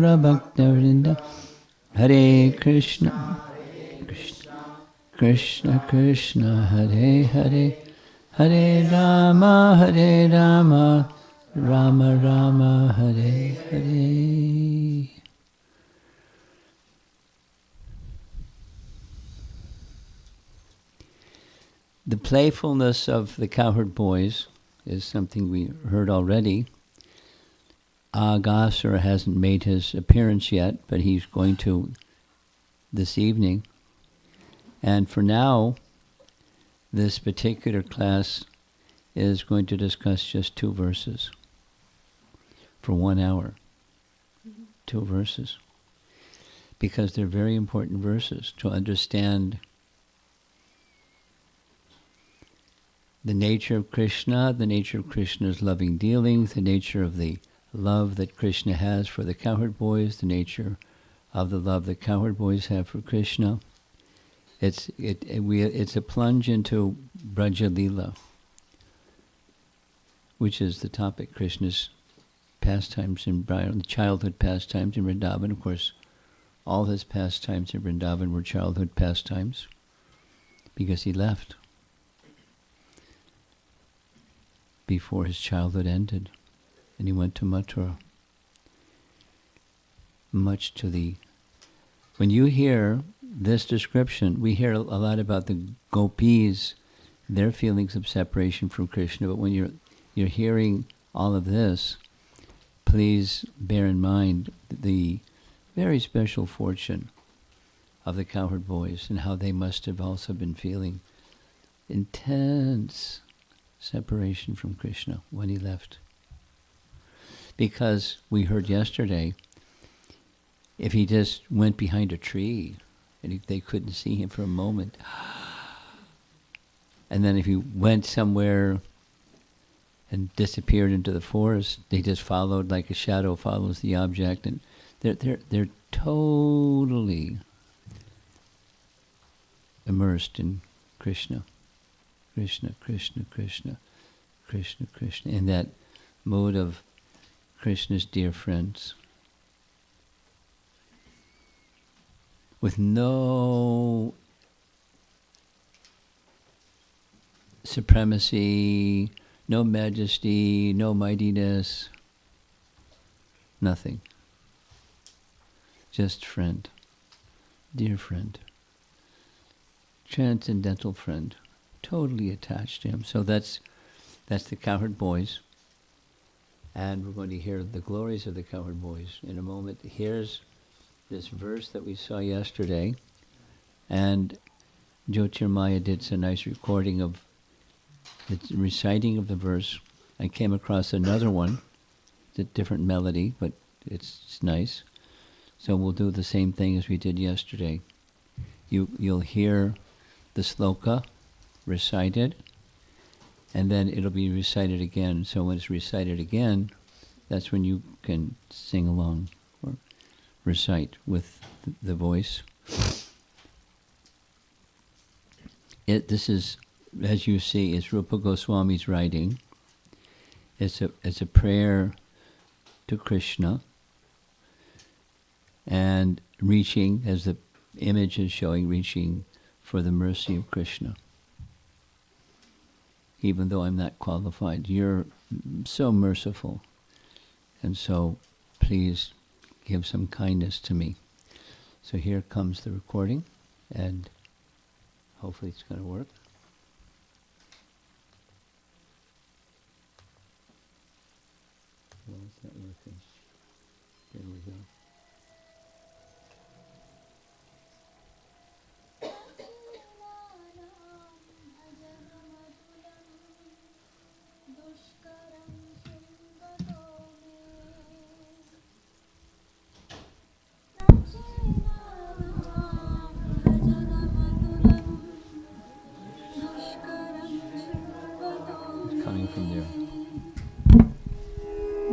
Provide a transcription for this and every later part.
Bhakta-vrinda. Hare Krishna, Krishna Krishna, Hare Hare, Hare Rama, Rama Rama, Hare Hare. The playfulness of the cowherd boys is something we heard already. Aghasura hasn't made his appearance yet, but he's going to this evening. And for now, this particular class is going to discuss just 2 verses for 1 hour. 2 verses. Because they're very important verses to understand the nature of Krishna, the nature of Krishna's loving dealings, the nature of the love that Krishna has for the cowherd boys, the nature of the love that cowherd boys have for Krishna. It's a plunge into Braja Leela, which is the topic, Krishna's pastimes in Vrindavan, childhood pastimes in Vrindavan. Of course, all his pastimes in Vrindavan were childhood pastimes because he left before his childhood ended. And he went to Mathura. Much to the... When you hear this description, we hear a lot about the gopis, their feelings of separation from Krishna, but when you're hearing all of this, please bear in mind the very special fortune of the cowherd boys and how they must have also been feeling intense separation from Krishna when he left. Because we heard yesterday, if he just went behind a tree and they couldn't see him for a moment, and then if he went somewhere and disappeared into the forest, they just followed like a shadow follows the object, and they're totally immersed in Krishna, Krishna, Krishna, Krishna, Krishna, Krishna, in that mode of Krishna's dear friends, with no supremacy, no majesty, no mightiness, nothing. Just friend, dear friend, transcendental friend, totally attached to him. So that's the cowherd boys. And we're going to hear the glories of the cowherd boys in a moment. Here's this verse that we saw yesterday. And Jyotirmaya did some nice recording of the reciting of the verse. I came across another one. It's a different melody, but it's nice. So we'll do the same thing as we did yesterday. You'll hear the sloka recited, and then it'll be recited again. So when it's recited again, that's when you can sing along or recite with the voice. This is, as you see, is Rupa Goswami's writing. It's a prayer to Krishna, and reaching, as the image is showing, reaching for the mercy of Krishna. Even though I'm not qualified, you're so merciful, and so please give some kindness to me. So here comes the recording, and hopefully it's going to work. Why is that working? There we go. It's coming from there.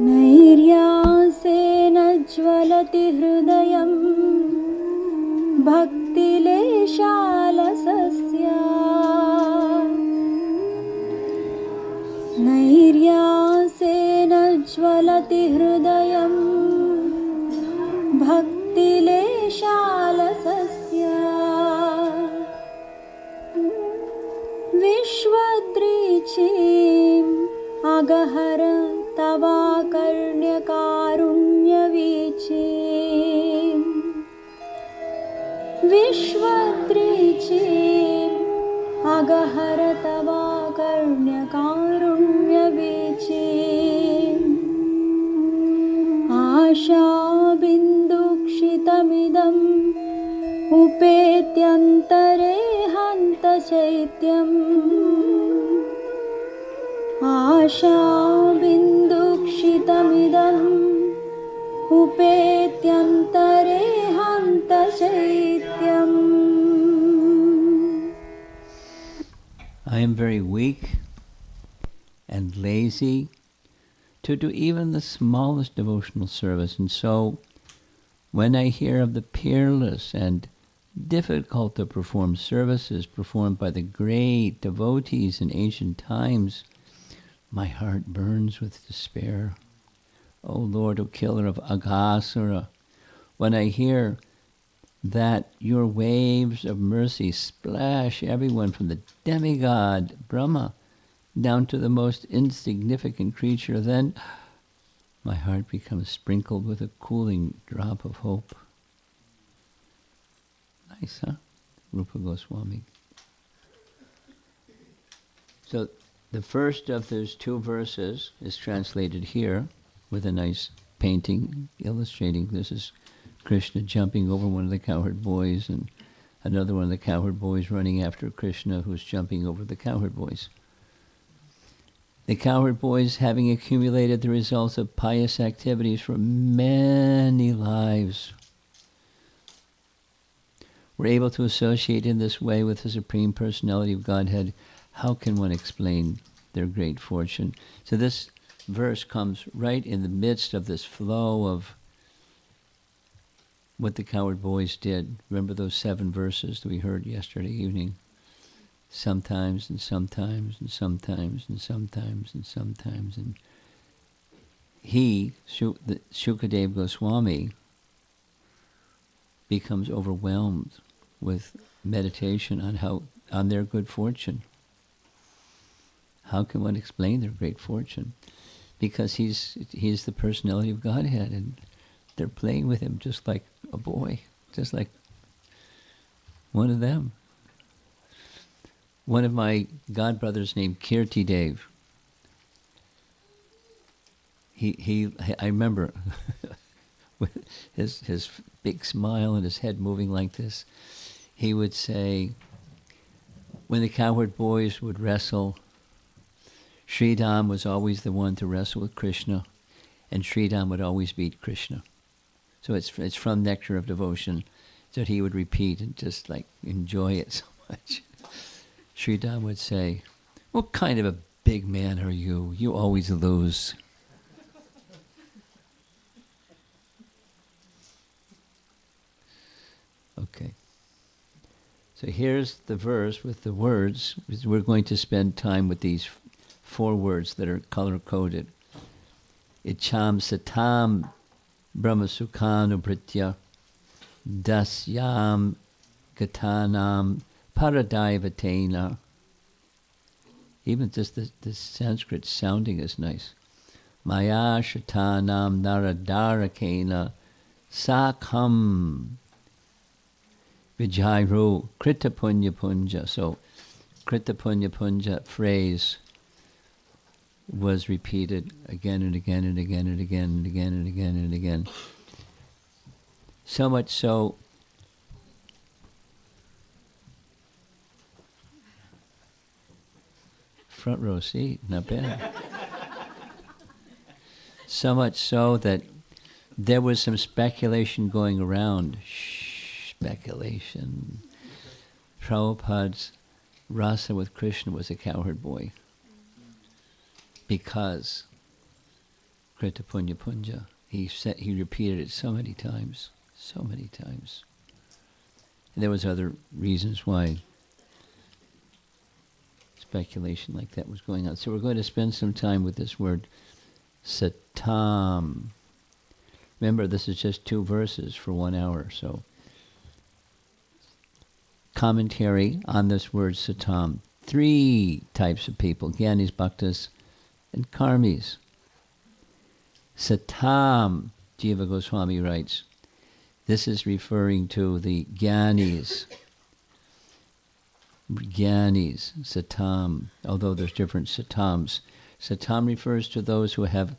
नैर्यासेन ज्वलति हृदयं भक्तिलेशालसस्य नैर्यासेन ज्वलति हृदयं भक्तिलेशालसस्य विश्वदृचीम् अगहर तवाकर्ण्यकारुण्यवीचीम् विश्वदृचीम् अगहर तवाकर्ण्यकारुण्यवीचीम् आशाबिन्दुक्षितमिदम् उपेत्यन्तरे हन्तचैत्यम् आशाबिन्दुक्षितमिदम् उपेत्यन्तरे हन्तचैत्यम्. I am very weak and lazy to do even the smallest devotional service, and so when I hear of the peerless and difficult to perform services performed by the great devotees in ancient times, my heart burns with despair. O Lord, O killer of Aghasura, when I hear that your waves of mercy splash everyone from the demigod Brahma down to the most insignificant creature, then my heart becomes sprinkled with a cooling drop of hope. Nice, huh? Rupa Goswami. So the first of those two verses is translated here with a nice painting illustrating this is Krishna jumping over one of the cowherd boys and another one of the cowherd boys running after Krishna who's jumping over the cowherd boys. The cowherd boys, having accumulated the results of pious activities for many lives, were able to associate in this way with the Supreme Personality of Godhead. How can one explain their great fortune? So this verse comes right in the midst of this flow of what the cowherd boys did. Remember those 7 verses that we heard yesterday evening? Sometimes and sometimes and sometimes and sometimes and sometimes. And he, Shukadeva Goswami, becomes overwhelmed with meditation on their good fortune. How can one explain their great fortune? Because he's the personality of Godhead, and they're playing with him just like a boy, just like one of them. One of my godbrothers named Kirti Dev, I remember with his big smile and his head moving like this, he would say, when the cowherd boys would wrestle, Sridham was always the one to wrestle with Krishna, and Sridham would always beat Krishna. So it's from Nectar of Devotion that he would repeat and just like enjoy it so much. Sridham would say, what kind of a big man are you? You always lose. Okay. So here's the verse with the words. We're going to spend time with these 4 words that are color-coded. Icham satam brahmasukhanubritya dasyam gatanam paradaivatena. Even just the Sanskrit sounding is nice. Maya shatanam naradarakena sakham Vijayro Krita Punya Punja. So Krita Punya Punja phrase was repeated again and again and again and again and again and again and again. So much so front row seat, not bad. So much so that there was some speculation going around. Speculation. Prabhupada's rasa with Krishna was a cowherd boy because Krita Punya Punja. He repeated it so many times. And there was other reasons why speculation like that was going on. So we're going to spend some time with this word satam. Remember, this is just 2 verses for 1 hour, so. Commentary on this word satam. 3 types of people, Gyanis, Bhaktas, and Karmis. Satam, Jiva Goswami writes, this is referring to the Gyanis. Gyanis, satam, although there's different satams. Satam refers to those who have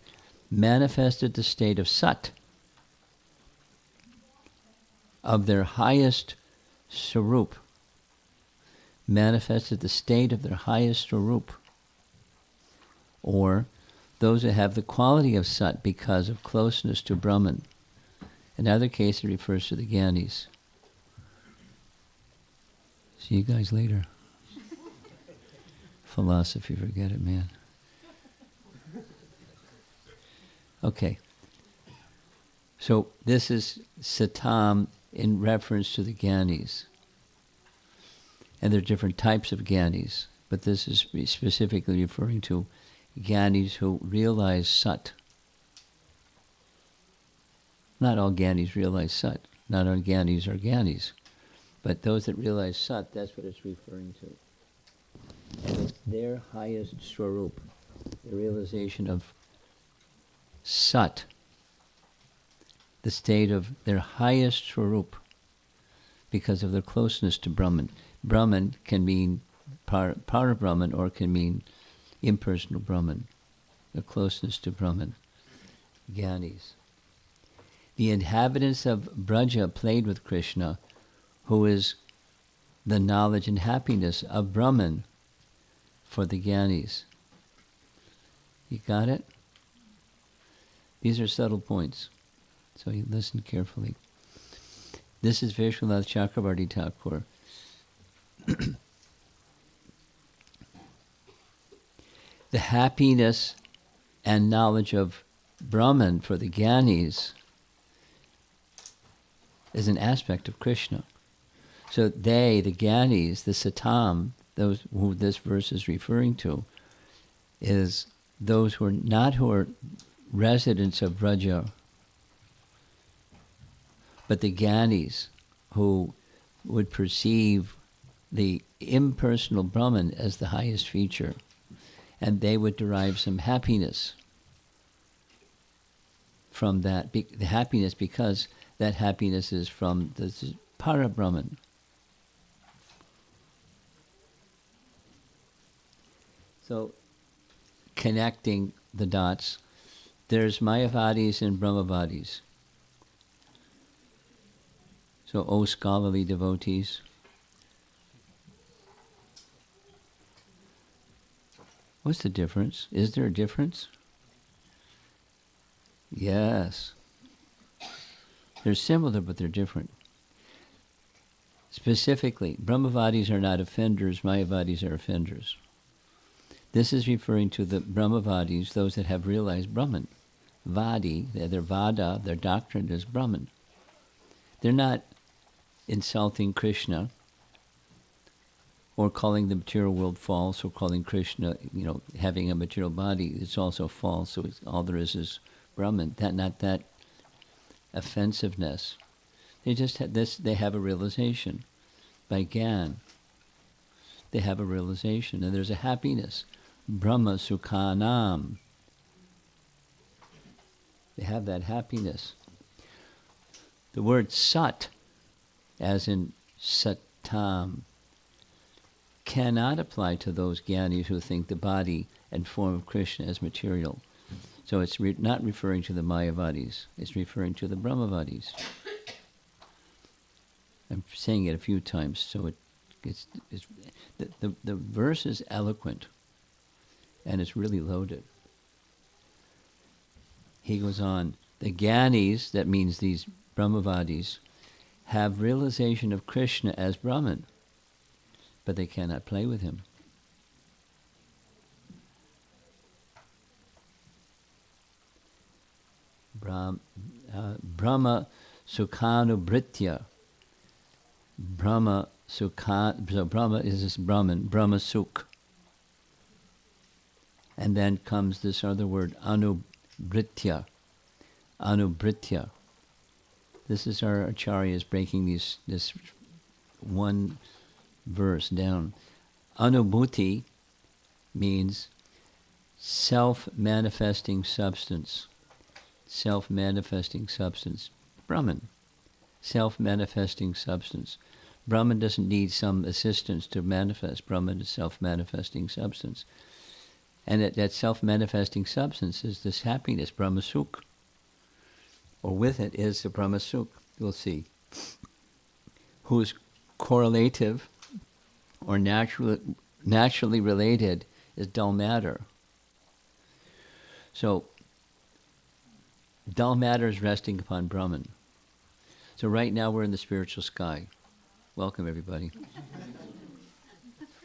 manifested the state of sat, of their highest swarup, manifested the state of their highest swarup, or those who have the quality of sat because of closeness to Brahman. In other cases, it refers to the Gyanis. See you guys later. Philosophy, forget it, man. Okay. So this is satam in reference to the Gyanis. And there are different types of Gyanis, but this is specifically referring to Gyanis who realize sat. Not all Gyanis realize sat. Not all Gyanis are Gyanis. But those that realize sat, that's what it's referring to. And it's their highest swarup, the realization of sat, the state of their highest swarup, because of their closeness to Brahman. Brahman can mean para Brahman or can mean impersonal Brahman, the closeness to Brahman, Gyanis. The inhabitants of Braja played with Krishna, who is the knowledge and happiness of Brahman for the Gyanis. You got it? These are subtle points, so you listen carefully. This is Vishwanath Chakravarti Thakur. The happiness and knowledge of Brahman for the Gyanis is an aspect of Krishna. So they, the Gyanis, the Satam, those who this verse is referring to, is those who are residents of Braja, but the Gyanis who would perceive the impersonal Brahman as the highest feature, and they would derive some happiness from that, the happiness because that happiness is from the para Brahman. So, connecting the dots, there's Mayavadis and Brahmavadis. So, O scholarly devotees, what's the difference? Is there a difference? Yes. They're similar, but they're different. Specifically, Brahmavadis are not offenders, Mayavadis are offenders. This is referring to the Brahmavadis, those that have realized Brahman. Vadi, their vada, their doctrine is Brahman. They're not insulting Krishna or calling the material world false or calling Krishna, having a material body. It's also false, so all there is Brahman. Not that offensiveness. They just have this. They have a realization by Gyan. They have a realization, and there's a happiness. Brahma Sukhanam. They have that happiness. The word sat, as in satam, cannot apply to those Gyanis who think the body and form of Krishna as material. So it's not referring to the Mayavadis, it's referring to the Brahmavadis. I'm saying it a few times, so the verse is eloquent, and it's really loaded. He goes on, the Gyanis, that means these Brahmavadis, have realization of Krishna as Brahman, but they cannot play with him. Brahma Sukhanubritya. So Brahma is this Brahman, Brahma Sukh. And then comes this other word, Anubritya. Anubhritya. This is our acharyas breaking this one verse down. Anubhuti means self-manifesting substance. Self-manifesting substance. Brahman. Self-manifesting substance. Brahman doesn't need some assistance to manifest. Brahman is self-manifesting substance. And that self-manifesting substance is this happiness, Brahmasukh. Or with it is the Brahmasukh, we'll see, whose correlative or naturally related is dull matter. So, dull matter is resting upon Brahman. So right now we're in the spiritual sky. Welcome, everybody.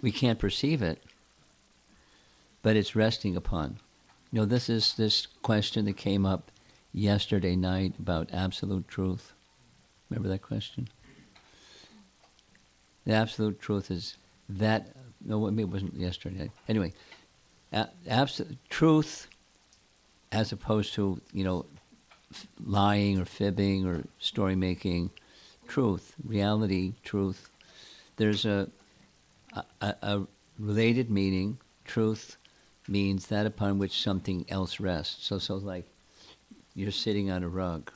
We can't perceive it, but it's resting upon. You know, this is this question that came up yesterday night about absolute truth. Remember that question? The absolute truth is that, no, maybe it wasn't yesterday night. Anyway, absolute truth as opposed to, you know, lying or fibbing or story making. Truth, reality, truth. There's a related meaning. Truth means that upon which something else rests. So like you're sitting on a rug,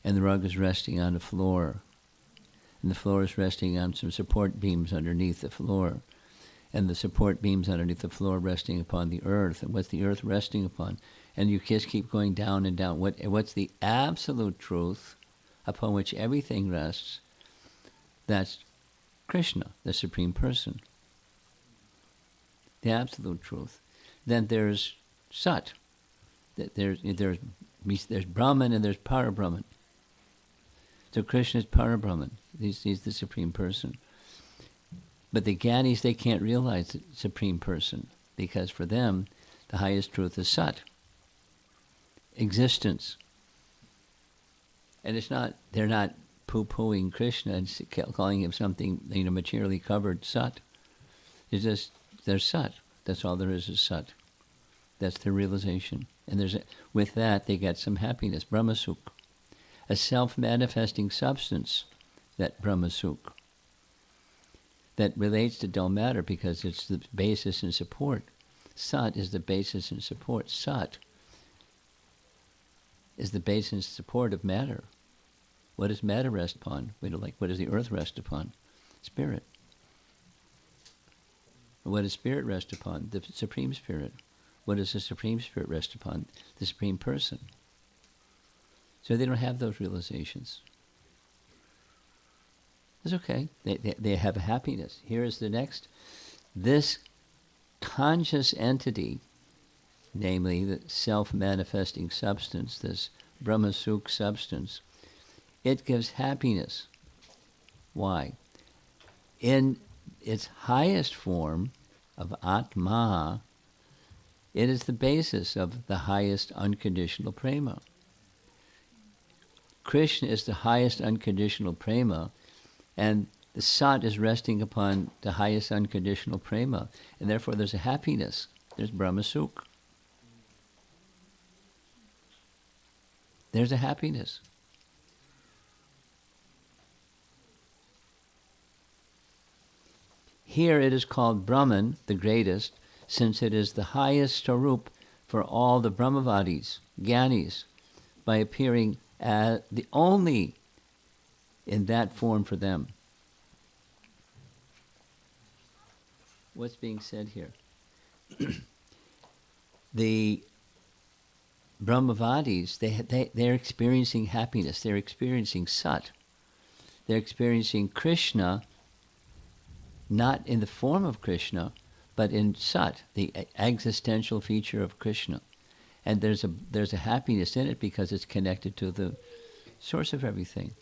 and the rug is resting on the floor, and the floor is resting on some support beams underneath the floor, and the support beams underneath the floor resting upon the earth. And what's the earth resting upon? And you just keep going down and down. What's the absolute truth upon which everything rests? That's Krishna, the Supreme Person. The absolute truth. Then there's Sat. There's Brahman and there's Parabrahman. So Krishna is Parabrahman. He's the Supreme Person. But the Gyanis, they can't realize the Supreme Person, because for them, the highest truth is Sat. Existence. And they're not poo-pooing Krishna and calling him something, you know, materially covered Sat. It's just, there's Sat. That's all there is Sat. That's their realization. And with that, they get some happiness, Brahmasukh. A self-manifesting substance, that Brahmasukh, that relates to dull matter because it's the basis and support. Sat is the basis and support. Sat is the basis and support of matter. What does matter rest upon? What does the earth rest upon? Spirit. What does spirit rest upon? The Supreme Spirit. What does the Supreme Spirit rest upon? The Supreme Person. So they don't have those realizations. It's okay. They have a happiness. Here is the next. This conscious entity, namely the self-manifesting substance, this Brahmasukh substance, it gives happiness. Why? In its highest form of Atma, it is the basis of the highest unconditional prema. Krishna is the highest unconditional prema, and the Sat is resting upon the highest unconditional prema, and therefore there's a happiness. There's Brahmasukh. There's a happiness. Here it is called Brahman, the greatest, since it is the highest Swarup for all the Brahmavadis, Gyanis, by appearing as the only in that form for them. What's being said here? The Brahmavadis, they're experiencing happiness. They're experiencing Sat. They're experiencing Krishna, not in the form of Krishna, but in Sat, the existential feature of Krishna. And there's a happiness in it because it's connected to the source of everything.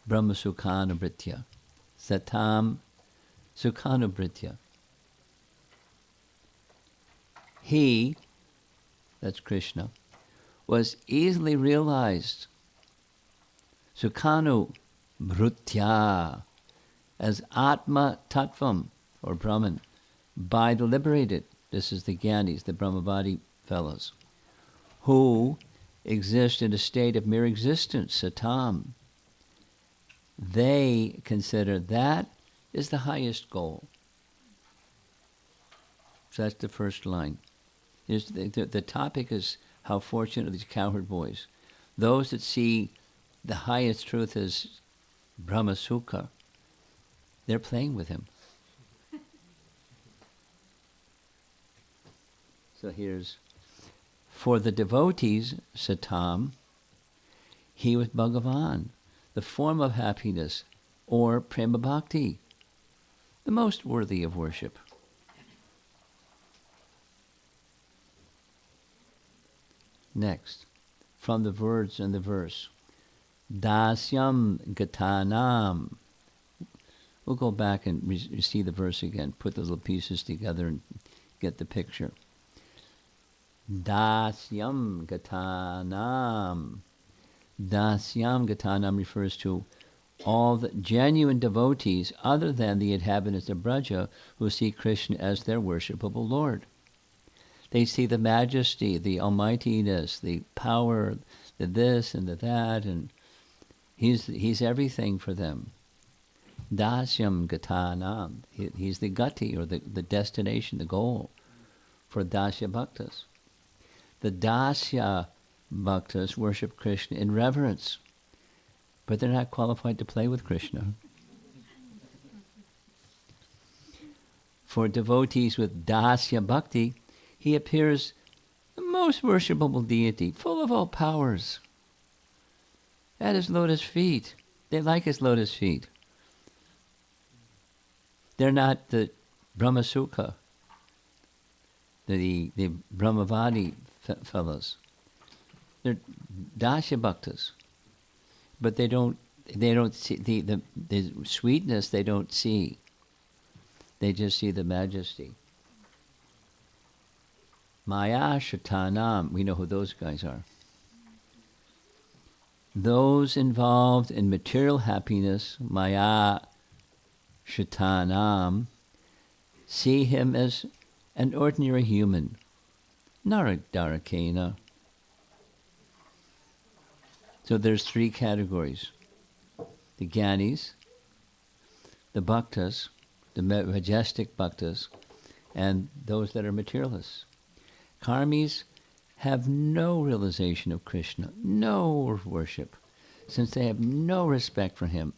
Brahma Sukhanubhritya. Satam Sukhanubhritya. He, that's Krishna, was easily realized. Sukhanubhritya, as Atma Tattvam, or Brahman, by the liberated. This is the Gyanis, the Brahmavadi fellows. who exist in a state of mere existence, satam. They consider that is the highest goal. So that's the first line. The topic is how fortunate are these cowherd boys. Those that see the highest truth as Brahma Sukha, they're playing with him. So here's, for the devotees, satam, he was Bhagavan, the form of happiness, or prema bhakti, the most worthy of worship. Next, from the words in the verse, dasyam gatanam. We'll go back and see the verse again, put the little pieces together and get the picture. Dasyam gatanam. Dasyam gatanam refers to all the genuine devotees other than the inhabitants of Braja who see Krishna as their worshipable Lord. They see the majesty, the almightiness, the power, the this and the that, and he's everything for them. Dasyam gatanam. He's the gati, or the destination, the goal for Dasya Bhaktas. The Dasya Bhaktas worship Krishna in reverence, but they're not qualified to play with Krishna. For devotees with Dasya Bhakti, he appears the most worshipable deity, full of all powers. At his lotus feet. They like his lotus feet. They're not the Brahmasukha, the Brahmavadi fellows. They're Dasya Bhaktas. But they don't see the sweetness, they don't see. They just see the majesty. Maya Shatanam, we know who those guys are. Those involved in material happiness, Maya Shatanam, see him as an ordinary human, Naradarakena. So there's three categories. The Gyanis, the Bhaktas, the majestic Bhaktas, and those that are materialists. Karmis have no realization of Krishna, no worship, since they have no respect for him.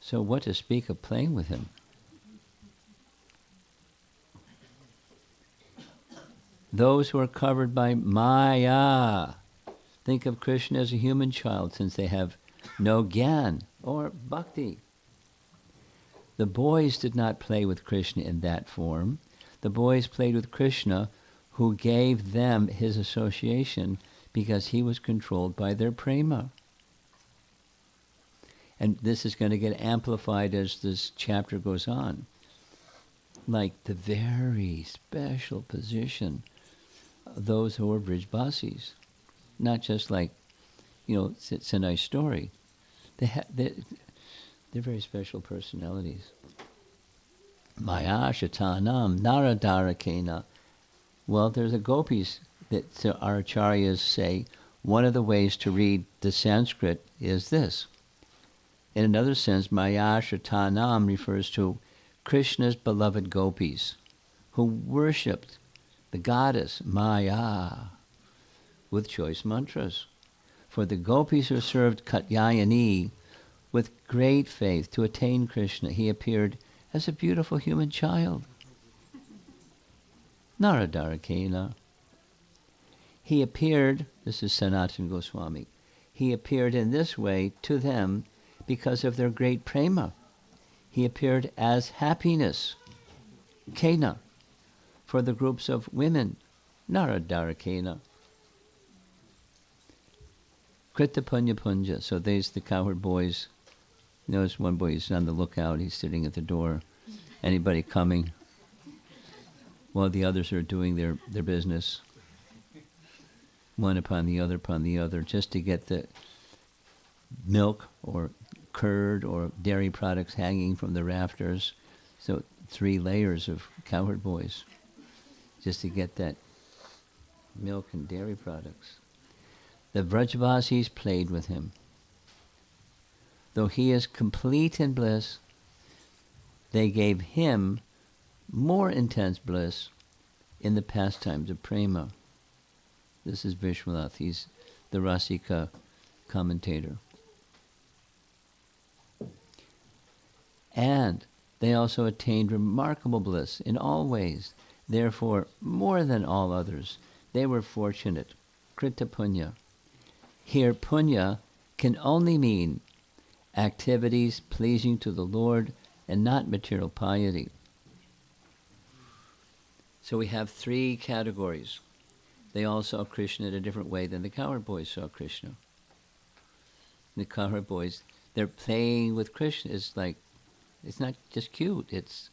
So what to speak of playing with him? Those who are covered by Maya think of Krishna as a human child, since they have no Gyan or Bhakti. The boys did not play with Krishna in that form. The boys played with Krishna, who gave them his association because he was controlled by their prema. And this is going to get amplified as this chapter goes on. Like the very special position of those who are Brijbasis. Not just like, it's a nice story. They're very special personalities. Maya Shatanam Naradarakena. Well, there's a gopis that our acharyas say one of the ways to read the Sanskrit is this. In another sense, Maya Shatanam refers to Krishna's beloved gopis who worshipped the goddess Maya with choice mantras. For the gopis who served Katyayani with great faith to attain Krishna, he appeared as a beautiful human child. Naradarakena. He appeared, this is Sanatana Goswami, he appeared in this way to them because of their great prema. He appeared as happiness, Kena, for the groups of women, Naradarakena. Krita Punya Punja, so there's the cowherd boys. Notice one boy is on the lookout, he's sitting at the door. Anybody coming? While the others are doing their business, one upon the other, just to get the milk or curd or dairy products hanging from the rafters. So 3 layers of cowherd boys, just to get that milk and dairy products. The Vrajavasis played with him. Though he is complete in bliss, they gave him more intense bliss in the pastimes of prema. This is Vishwanath. He's the Rasika commentator. And they also attained remarkable bliss in all ways. Therefore, more than all others, they were fortunate. Krita punya. Here, punya can only mean activities pleasing to the Lord and not material piety. So we have three categories. They all saw Krishna in a different way than the cowherd boys saw Krishna. The cowherd boys, they're playing with Krishna. It's like, it's not just cute. It's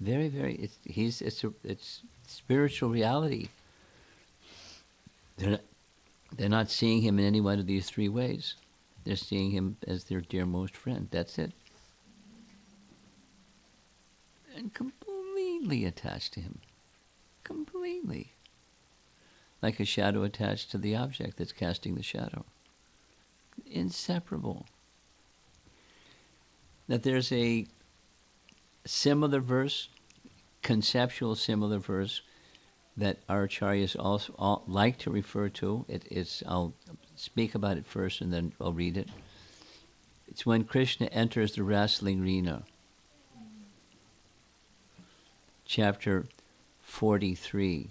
very, very. It's spiritual reality. They're not seeing him in any one of these three ways. They're seeing him as their dearmost friend. That's it. And completely attached to him. Completely. Like a shadow attached to the object that's casting the shadow. Inseparable. That there's a similar verse, conceptual similar verse, that our acharyas also like to refer to. I'll speak about it first and then I'll read it. It's when Krishna enters the wrestling arena. Chapter 43.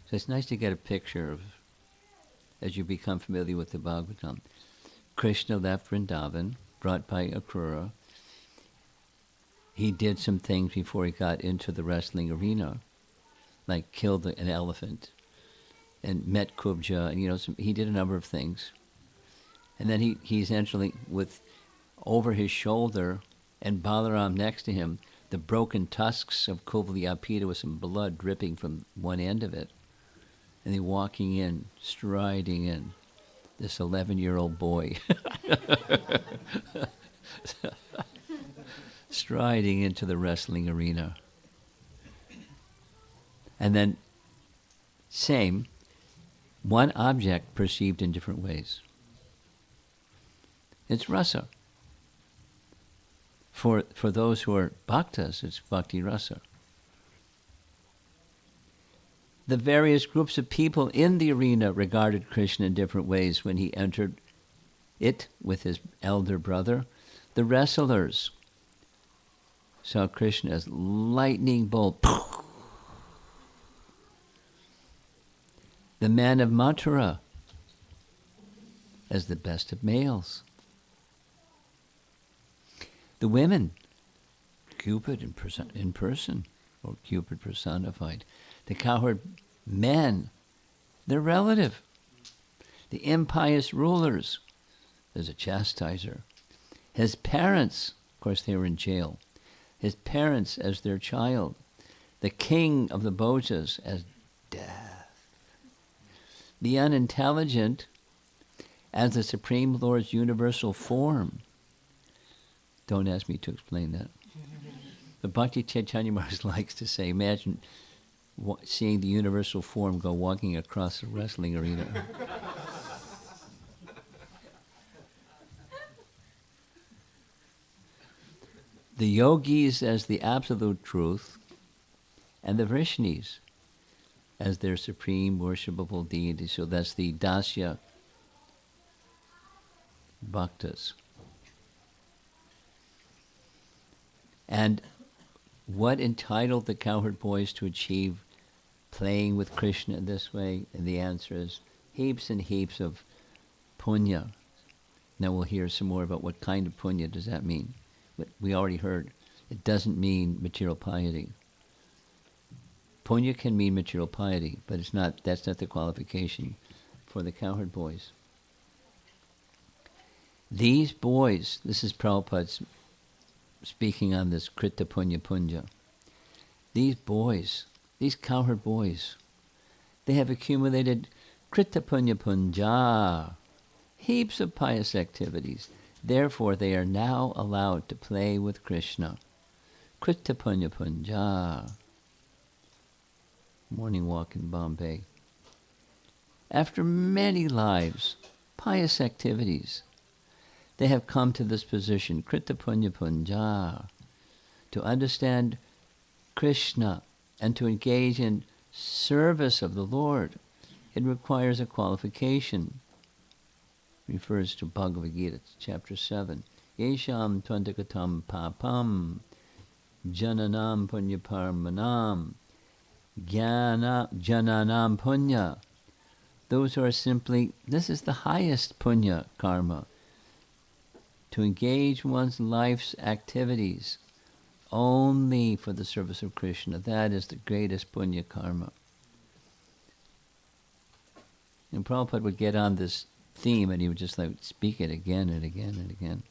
So it's nice to get a picture of, as you become familiar with the Bhagavatam. Krishna left Vrindavan, brought by Aghasura. He did some things before he got into the wrestling arena, like killed an elephant and met Kubja, and he did a number of things. And then he essentially, with over his shoulder and Balaram next to him, the broken tusks of Kuvalyapita with some blood dripping from one end of it. And he walking in, striding in, this 11-year-old boy. Striding into the wrestling arena. And then, same, one object perceived in different ways. It's rasa. For those who are bhaktas, it's bhakti rasa. The various groups of people in the arena regarded Krishna in different ways when he entered it with his elder brother. The wrestlers saw Krishna as lightning bolt. The man of Mathura as the best of males. The women, Cupid in person, or Cupid personified. The cowherd men, their relative. The impious rulers, there's a chastiser. His parents, of course they were in jail. His parents as their child. The king of the Bhojas as death. The unintelligent as the Supreme Lord's universal form. Don't ask me to explain that. But Bhakti Chaitanya Maharaj likes to say, imagine seeing the universal form go walking across a wrestling arena. The yogis as the absolute truth, and the Vrishnis as their supreme worshipable deity. So that's the Dasya Bhaktas. And what entitled the cowherd boys to achieve playing with Krishna in this way? And the answer is heaps and heaps of punya. Now we'll hear some more about what kind of punya does that mean. But we already heard it doesn't mean material piety. Punya can mean material piety, but that's not the qualification for the cowherd boys. These boys, this is Prabhupada's speaking on this Krita Punya Punja. These boys, these cowherd boys, they have accumulated Krita Punya Punja, heaps of pious activities. Therefore, they are now allowed to play with Krishna. Krita Punya Punja. Morning walk in Bombay. after many lives, pious activities, they have come to this position, Krita Punya Punja, to understand Krishna and to engage in service of the Lord. It requires a qualification. Refers to Bhagavad Gita, chapter 7. Yesham twantakatam papam jananam punya parmanam jananam punya. Those are simply, this is the highest punya karma. To engage one's life's activities only for the service of Krishna. That is the greatest punya karma. And Prabhupada would get on this theme and he would just like speak it again and again and again.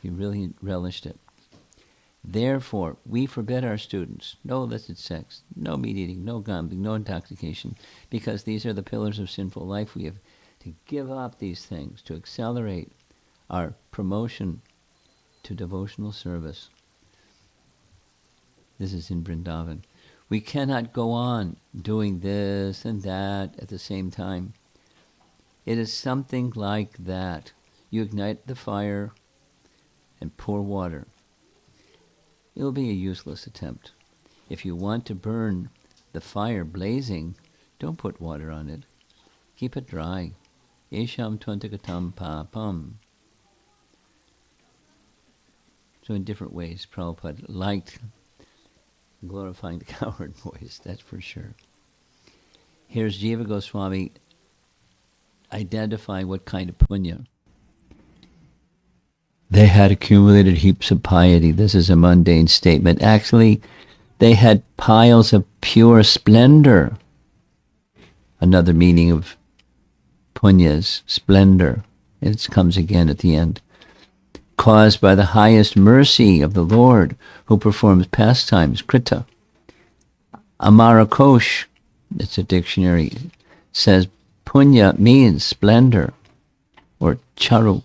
He really relished it. Therefore, we forbid our students no illicit sex, no meat eating, no gambling, no intoxication, because these are the pillars of sinful life. We have to give up these things to accelerate our promotion to devotional service. This is in Vrindavan. We cannot go on doing this and that at the same time. It is something like that. You ignite the fire and pour water. It will be a useless attempt. If you want to burn the fire blazing, don't put water on it. Keep it dry. Esham twantakatam papam. So in different ways, Prabhupada liked glorifying the cowherd boys, that's for sure. Here's Jiva Goswami identifying what kind of punya. They had accumulated heaps of piety. This is a mundane statement. Actually, they had piles of pure splendor. Another meaning of punyas, splendor. It comes again at the end. Caused by the highest mercy of the Lord, who performs pastimes, krita. Amarakosh, it's a dictionary, says punya means splendor, or charu.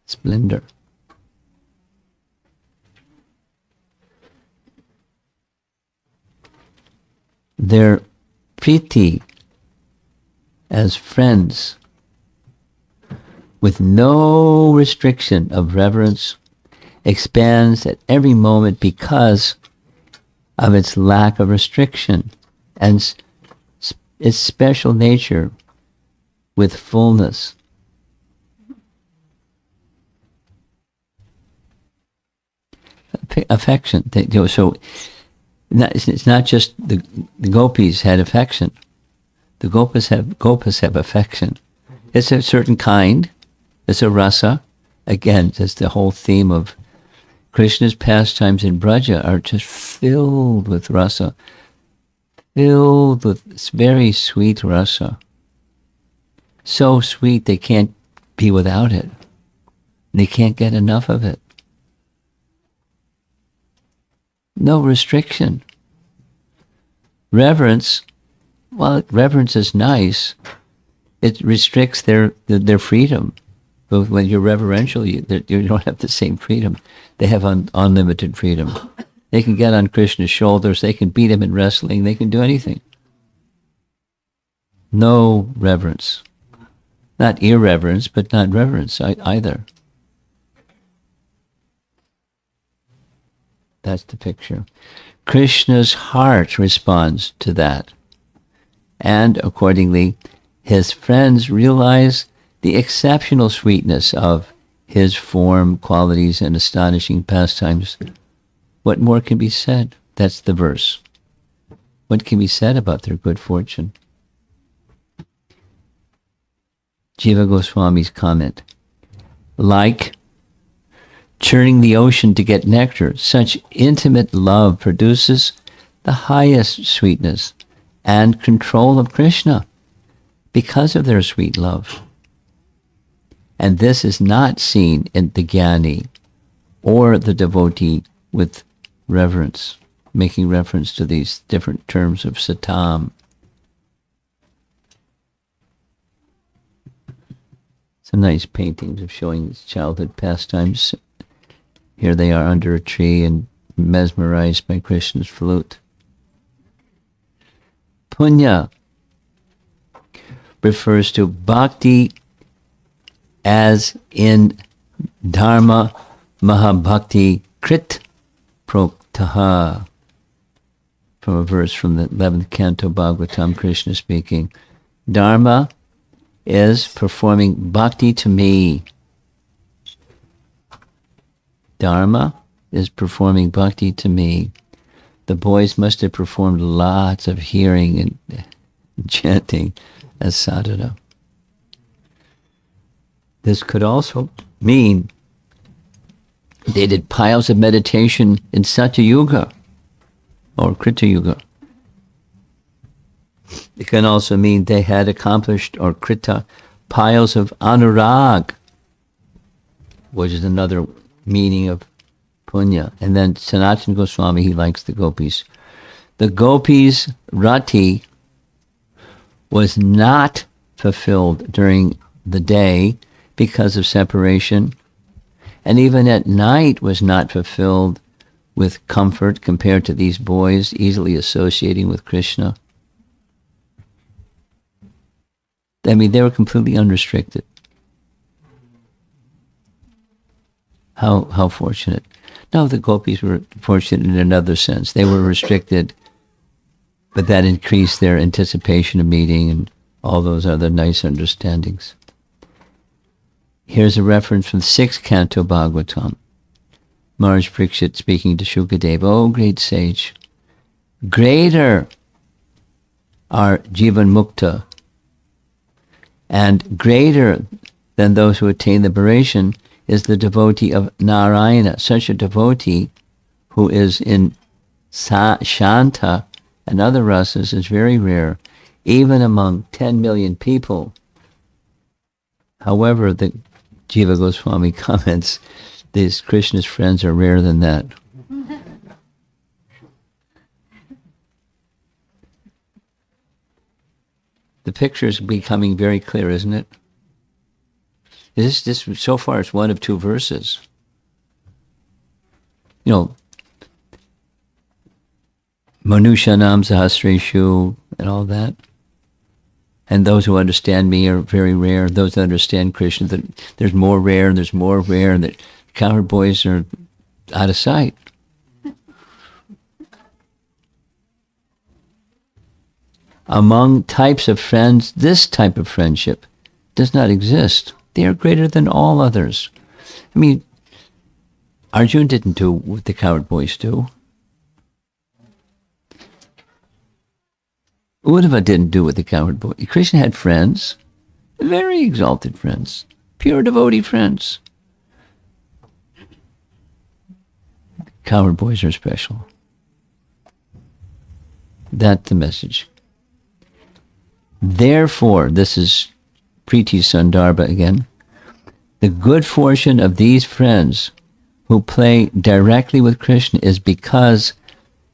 Splendor. Their priti as friends, with no restriction of reverence, expands at every moment because of its lack of restriction and its special nature with fullness. Affection. So it's not just the gopis had affection. The gopas have affection. It's a certain kind. It's a rasa. Again, that's the whole theme of Krishna's pastimes in Braja are just filled with rasa. Filled with very sweet rasa. So sweet they can't be without it. They can't get enough of it. No restriction. Reverence, well, reverence is nice. It restricts their freedom. But when you're reverential, you don't have the same freedom. They have unlimited freedom. They can get on Krishna's shoulders. They can beat him in wrestling. They can do anything. No reverence. Not irreverence, but not reverence either. That's the picture. Krishna's heart responds to that. And accordingly, his friends realize the exceptional sweetness of his form, qualities, and astonishing pastimes. What more can be said? That's the verse. What can be said about their good fortune? Jiva Goswami's comment. Like churning the ocean to get nectar, such intimate love produces the highest sweetness and control of Krishna because of their sweet love. And this is not seen in the jnani or the devotee with reverence, making reference to these different terms of satam. Some nice paintings of showing his childhood pastimes. Here they are under a tree and mesmerized by Krishna's flute. Punya refers to bhakti as in dharma mahabhakti krit proktaha. From a verse from the 11th canto Bhagavatam, Krishna speaking. Dharma is performing bhakti to me. Dharma is performing bhakti to me. The boys must have performed lots of hearing and chanting as sadhana. This could also mean they did piles of meditation in Satya Yuga or Krita Yuga. It can also mean they had accomplished or Krita piles of anurag, which is another meaning of punya. And then Sanatana Goswami, he likes the gopis. The gopis' rati was not fulfilled during the day because of separation, and even at night was not fulfilled with comfort compared to these boys easily associating with Krishna. I mean, they were completely unrestricted. How fortunate. No, the gopis were fortunate in another sense. They were restricted, but that increased their anticipation of meeting and all those other nice understandings. Here's a reference from the 6th canto Bhagavatam. Maharaj Parikshit speaking to Shukadeva, "O great sage, greater are Jivan Mukta, and greater than those who attain liberation is the devotee of Narayana." Such a devotee who is in Shanta and other rasas is very rare, even among 10 million people. However, the Jiva Goswami comments, these Krishna's friends are rarer than that. The picture is becoming very clear, isn't it? This so far it's one of two verses. You know, Manushanam Sahasreshu and all that. And those who understand me are very rare. Those that understand Krishna, that there's more rare, and there's more rare, and that cowherd boys are out of sight. Among types of friends, this type of friendship does not exist. They are greater than all others. I mean, Arjuna didn't do what the cowherd boys do. Uddhava didn't do what the cowherd boys. Krishna had friends, very exalted friends, pure devotee friends. Cowherd boys are special. That's the message. Therefore, this is Priti Sandarbha again, the good fortune of these friends who play directly with Krishna is because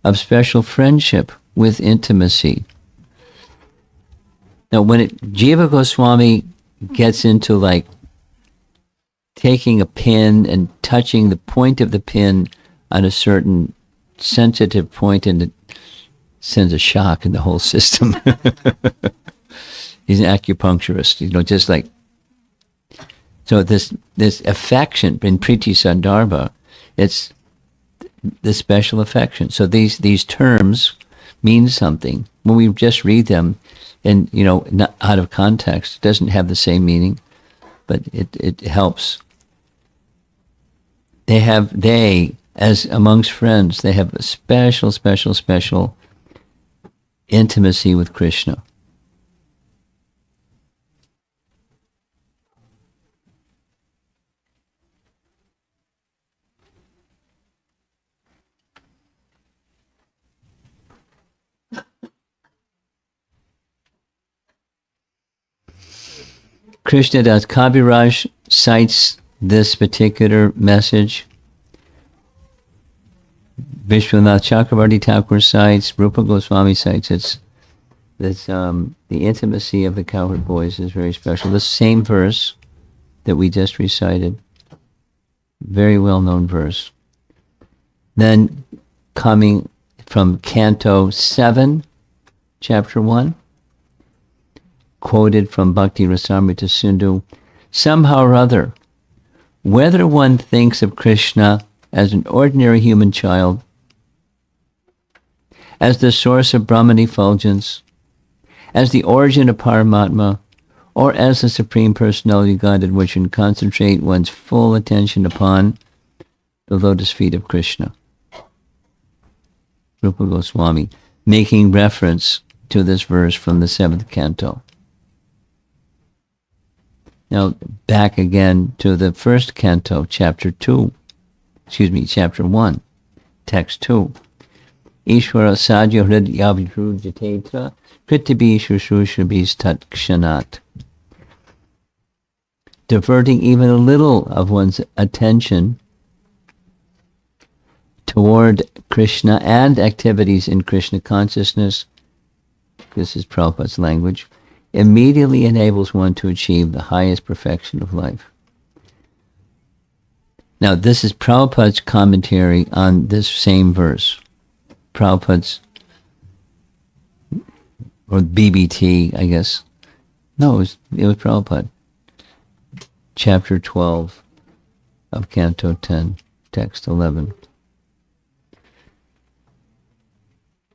of special friendship with intimacy. Now, when Jiva Goswami gets into like taking a pin and touching the point of the pin on a certain sensitive point, and it sends a shock in the whole system. He's an acupuncturist, just like. So this affection in Priti Sandarbha, it's the special affection. So these terms mean something. When we just read them, and not out of context, it doesn't have the same meaning, but it helps. They as amongst friends, they have a special intimacy with Krishna. Krishnadas Kaviraj cites this particular message. Vishwanath Chakravarti Thakur cites, Rupa Goswami cites it. The intimacy of the cowherd boys is very special. The same verse that we just recited, very well-known verse. Then coming from Canto 7, chapter 1, quoted from Bhakti Rasamrita Sindhu, somehow or other, whether one thinks of Krishna as an ordinary human child, as the source of Brahman effulgence, as the origin of Paramatma, or as the Supreme Personality of Godhead, which can concentrate one's full attention upon the lotus feet of Krishna. Rupa Goswami, making reference to this verse from the 7th canto. Now, back again to the 1st canto, chapter 1, text 2. Ishvara sadhya hridyabhirudyatetra kritibi shushrushabhis tat kshanat. Diverting even a little of one's attention toward Krishna and activities in Krishna consciousness, this is Prabhupada's language, immediately enables one to achieve the highest perfection of life. Now, this is Prabhupada's commentary on this same verse. Prabhupada's, or BBT, I guess. No, it was Prabhupada. Chapter 12 of Canto 10, text 11.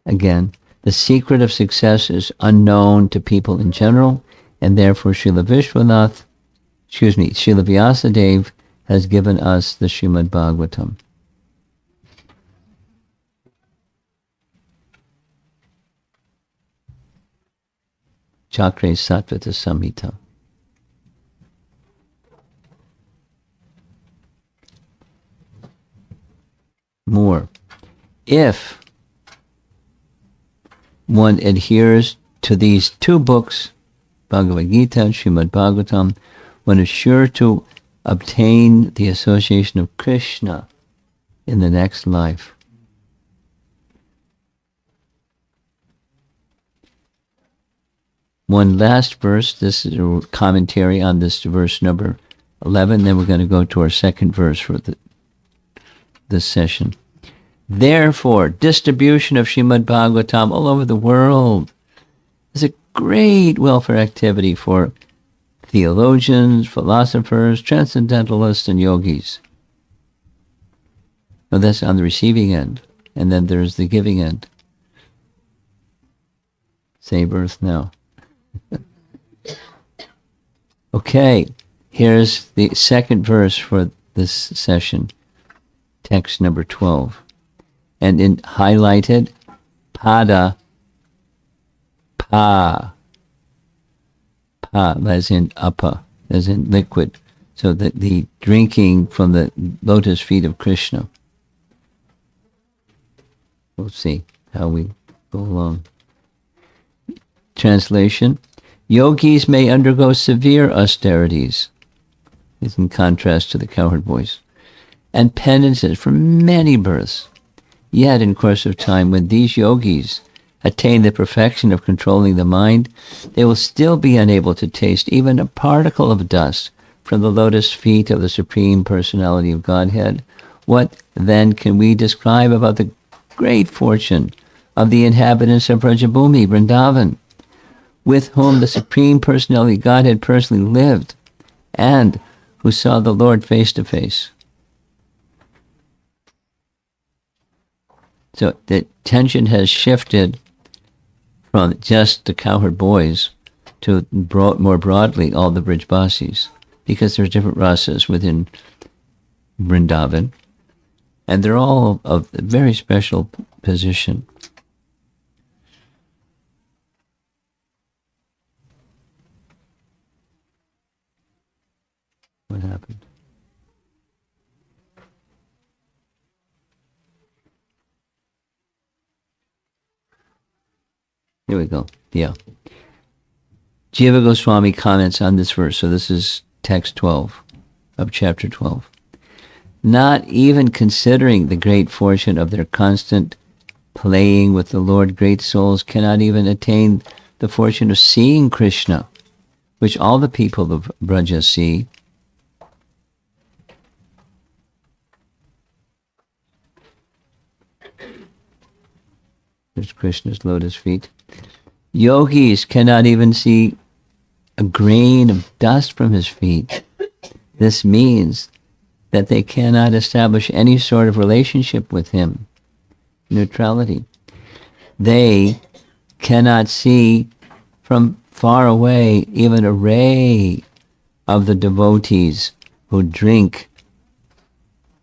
Again, the secret of success is unknown to people in general, and therefore Srila Vyasadeva has given us the Srimad Bhagavatam. Chakre Sattvata Samhita. More. If one adheres to these two books, Bhagavad Gita and Srimad Bhagavatam, one is sure to obtain the association of Krishna in the next life. One last verse, this is a commentary on this verse number 11, then we're going to go to our second verse for this session. Therefore, distribution of Srimad Bhagavatam all over the world is a great welfare activity for theologians, philosophers, transcendentalists, and yogis. Well, that's on the receiving end. And then there's the giving end. Save earth now. Okay, here's the second verse for this session, text number 12. And in highlighted, pada, pa, as in apa, as in liquid. So that the drinking from the lotus feet of Krishna. We'll see how we go along. Translation: yogis may undergo severe austerities, this is in contrast to the cowherd boys, and penances for many births. Yet, in course of time, when these yogis attain the perfection of controlling the mind, they will still be unable to taste even a particle of dust from the lotus feet of the Supreme Personality of Godhead. What, then, can we describe about the great fortune of the inhabitants of Brajabhumi, Vrindavan, with whom the Supreme Personality of Godhead personally lived, and who saw the Lord face to face? So the attention has shifted from just the cowherd boys to more broadly all the Brijbasis, because there's different rasas within Vrindavan, and they're all of a very special position. What happened? Here we go. Yeah. Jiva Goswami comments on this verse. So this is text 12 of chapter 12. Not even considering the great fortune of their constant playing with the Lord, great souls cannot even attain the fortune of seeing Krishna, which all the people of Braja see. There's Krishna's lotus feet. Yogis cannot even see a grain of dust from his feet. This means that they cannot establish any sort of relationship with him. Neutrality. They cannot see from far away even a ray of the devotees who drink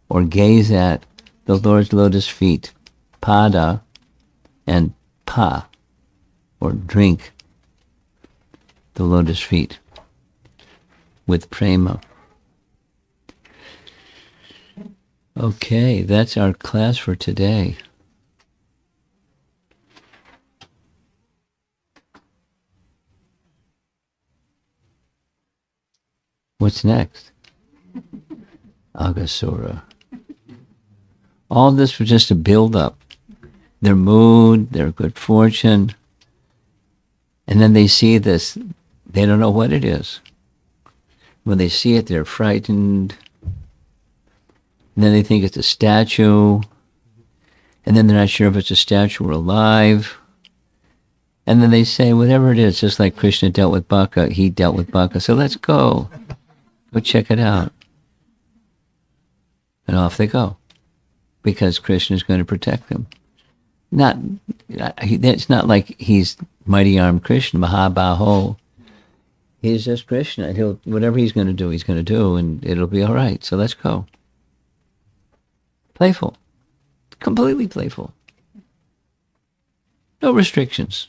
or gaze at the Lord's lotus feet, pada and pa, or drink the lotus feet with prema. Okay, that's our class for today. What's next? Aghasura. All this was just a build-up. Their mood, their good fortune. And then they see this. They don't know what it is. When they see it, they're frightened. And then they think it's a statue. And then they're not sure if it's a statue or alive. And then they say, whatever it is, just like Krishna dealt with Baka, he dealt with Baka. So let's go. Go check it out. And off they go. Because Krishna is going to protect them. It's not like he's mighty armed Krishna, Mahabaho. He's just Krishna. Whatever he's going to do, and it'll be all right. So let's go. Playful. Completely playful. No restrictions.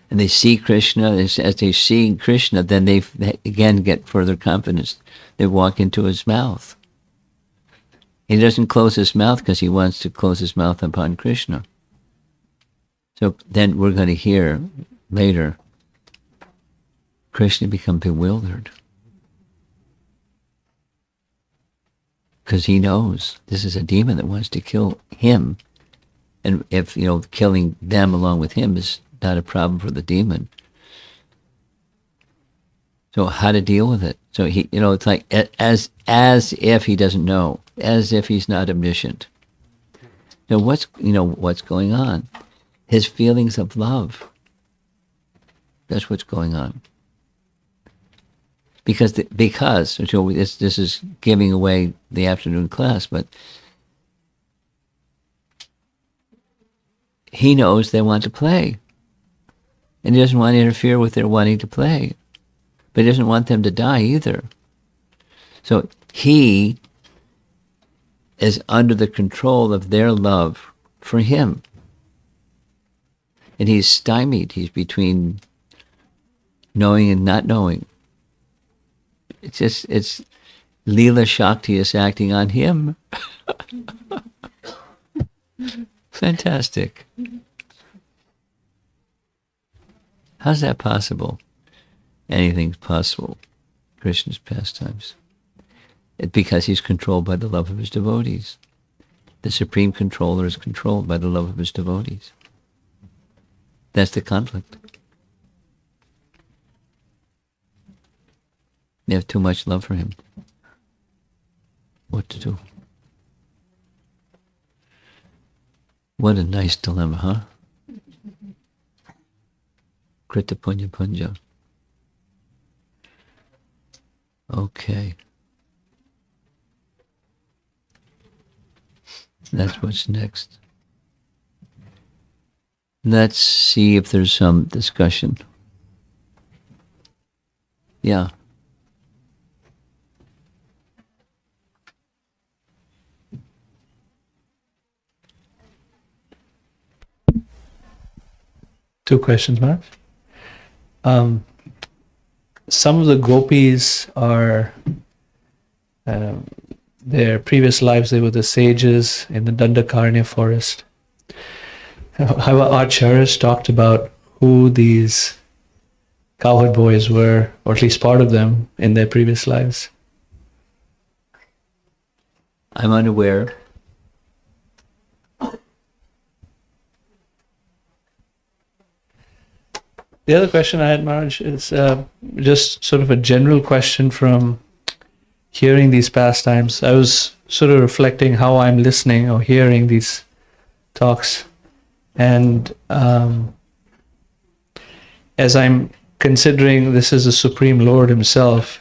And they see Krishna. As they see Krishna, then they again get further confidence. They walk into his mouth. He doesn't close his mouth because he wants to close his mouth upon Krishna. So then we're going to hear later, Krishna become bewildered. Because he knows this is a demon that wants to kill him. And if, killing them along with him is not a problem for the demon. So how to deal with it? So he, it's like as if he doesn't know, as if he's not omniscient. So what's going on? His feelings of love. That's what's going on. Because so this is giving away the afternoon class, but he knows they want to play. And he doesn't want to interfere with their wanting to play. But he doesn't want them to die either. So he is under the control of their love for him. And he's stymied. He's between knowing and not knowing. It's Leela Shakti is acting on him. Fantastic. How's that possible? Anything's possible. Krishna's pastimes. It's because he's controlled by the love of his devotees. The supreme controller is controlled by the love of his devotees. That's the conflict. They have too much love for him. What to do? What a nice dilemma, huh? Krita Punya Punja. Okay. That's what's next. Let's see if there's some discussion. Yeah. Two questions, Mark. Some of the gopis are, their previous lives, they were the sages in the Dandakaranya forest. How Acharyas talked about who these cowherd boys were, or at least part of them, in their previous lives. I'm unaware. The other question I had, Maharaj, is just sort of a general question from hearing these pastimes, I was sort of reflecting how I'm listening or hearing these talks. And as I'm considering this is the Supreme Lord himself,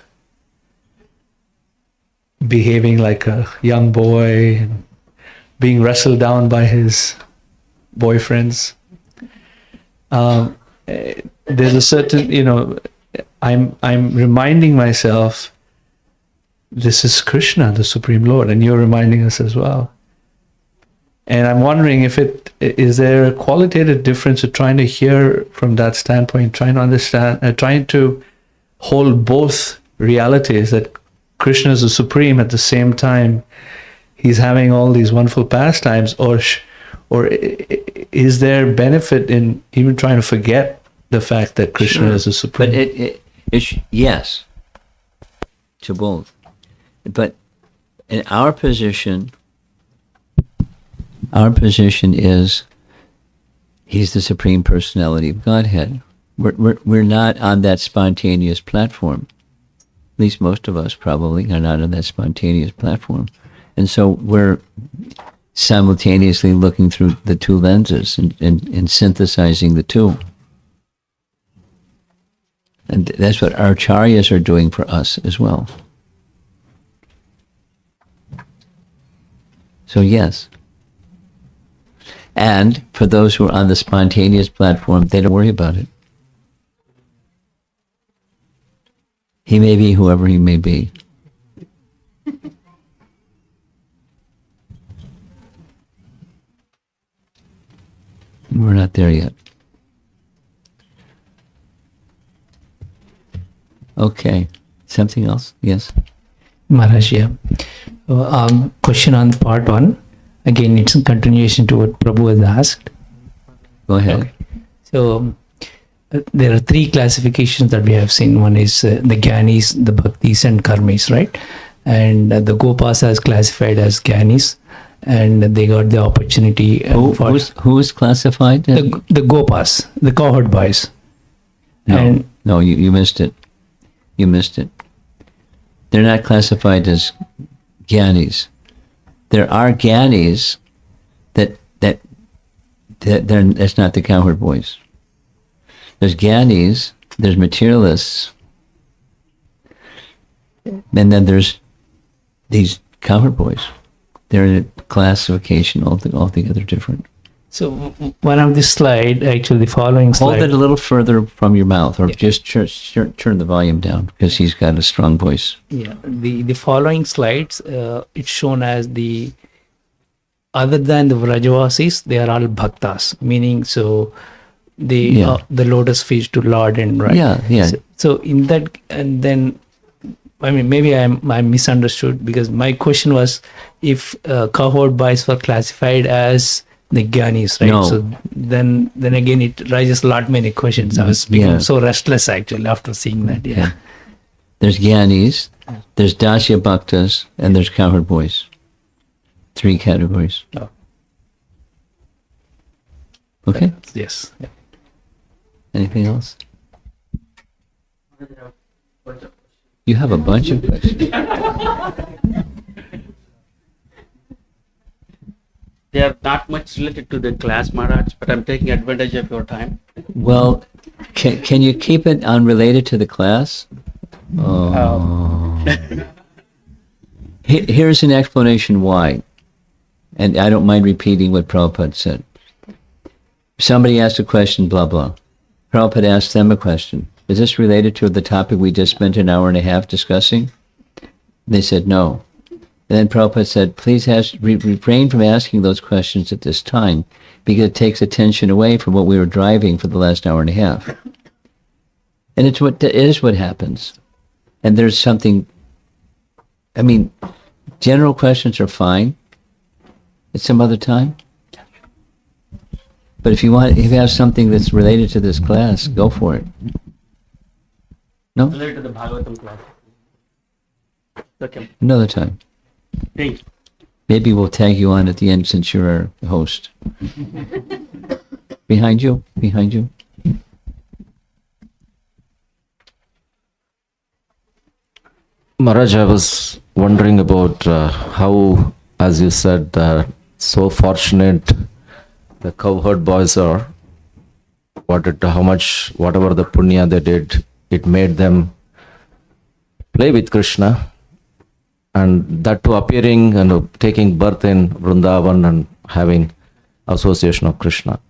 behaving like a young boy, and being wrestled down by his boyfriends. There's a certain, I'm reminding myself, this is Krishna, the Supreme Lord, and you're reminding us as well. And I'm wondering is there a qualitative difference of trying to hear from that standpoint, trying to understand, trying to hold both realities, that Krishna is the Supreme, at the same time he's having all these wonderful pastimes, or is there benefit in even trying to forget the fact that Krishna is the Supreme? But it's yes to both. But in our position is he's the Supreme Personality of Godhead. We're not on that spontaneous platform. At least most of us probably are not on that spontaneous platform. And so we're simultaneously looking through the two lenses and synthesizing the two. And that's what our acharyas are doing for us as well. So yes. And for those who are on the spontaneous platform, they don't worry about it. He may be whoever he may be. We're not there yet. Okay. Something else? Yes. Maharaj, yeah. Question on part one. Again, it's a continuation to what Prabhu has asked. Go ahead. Okay. So, there are three classifications that we have seen. One is the Gyanis, the Bhaktis, and Karmis, right? And the Gopas is classified as Gyanis, and they got the opportunity. Who is classified? The Gopas, the cohort boys. No, you missed it. You missed it. They're not classified as Gyanis. There are Gyanis that's not the cowherd boys. There's Gyanis, there's materialists, and then there's these cowherd boys. They're in a classification altogether different. So one of the slide, actually the following slide. Hold it a little further from your mouth, or just turn the volume down, because he's got a strong voice. Yeah, the following slides, it's shown as the, other than the Vrajavasis, they are all Bhaktas, meaning so the lotus feet to Lord and right. Yeah. So in that, and then, I mean, maybe I misunderstood, because my question was if cohort boys were classified as the Gyanis, right? No. So then again, it raises a lot many questions. I was becoming so restless actually after seeing that. Yeah. There's Gyanis, there's Dasya Bhaktas, and there's cowherd boys. 3 categories. Oh. Okay. Yes. Yeah. Anything else? You have a bunch of questions. They are not much related to the class, Maharaj, but I'm taking advantage of your time. Well, can you keep it unrelated to the class? Oh. Here's an explanation why. And I don't mind repeating what Prabhupada said. Somebody asked a question, blah, blah. Prabhupada asked them a question. Is this related to the topic we just spent an hour and a half discussing? They said no. And then Prabhupada said, please refrain from asking those questions at this time, because it takes attention away from what we were driving for the last hour and a half. And it is what happens. And there's something, I mean, general questions are fine at some other time. But if you have something that's related to this class, go for it. No? Related to the Bhagavatam class. Okay. Another time. Thank you. Maybe we'll tag you on at the end since you're our host. Behind you. Maharaj, I was wondering about how, as you said, so fortunate the cowherd boys are. How much, whatever the punya they did, it made them play with Krishna, and that too appearing and taking birth in Vrindavan and having association of Krishna.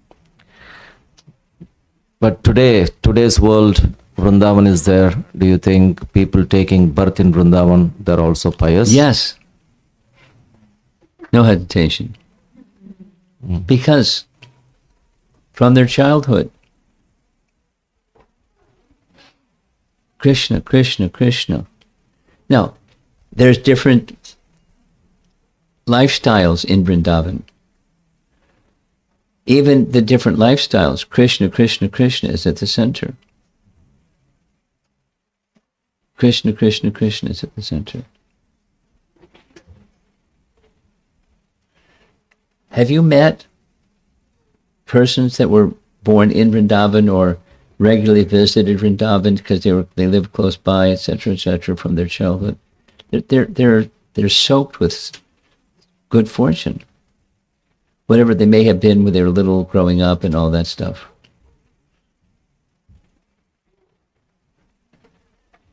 But today's world, Vrindavan is there. Do you think people taking birth in Vrindavan, they're also pious? Yes. No hesitation. Because from their childhood, Krishna, Krishna, Krishna. Now, there's different lifestyles in Vrindavan. Even the different lifestyles, Krishna, Krishna, Krishna is at the center. Krishna, Krishna, Krishna is at the center. Have you met persons that were born in Vrindavan or regularly visited Vrindavan because they lived close by, etc., from their childhood? They're soaked with good fortune, whatever they may have been when they were little, growing up, and all that stuff.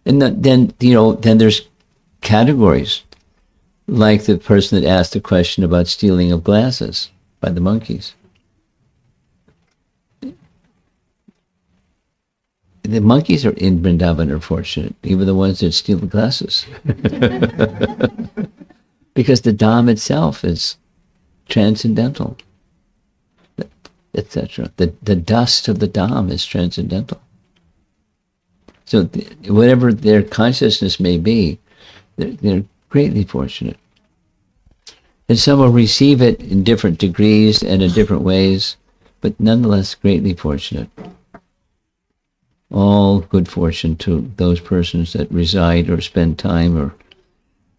And then there's categories, like the person that asked the question about stealing of glasses by the monkeys. The monkeys are in Vrindavan are fortunate, even the ones that steal the glasses. Because the Dham itself is transcendental, etc. The dust of the Dham is transcendental. So whatever their consciousness may be, they're greatly fortunate. And some will receive it in different degrees and in different ways, but nonetheless greatly fortunate. All good fortune to those persons that reside or spend time or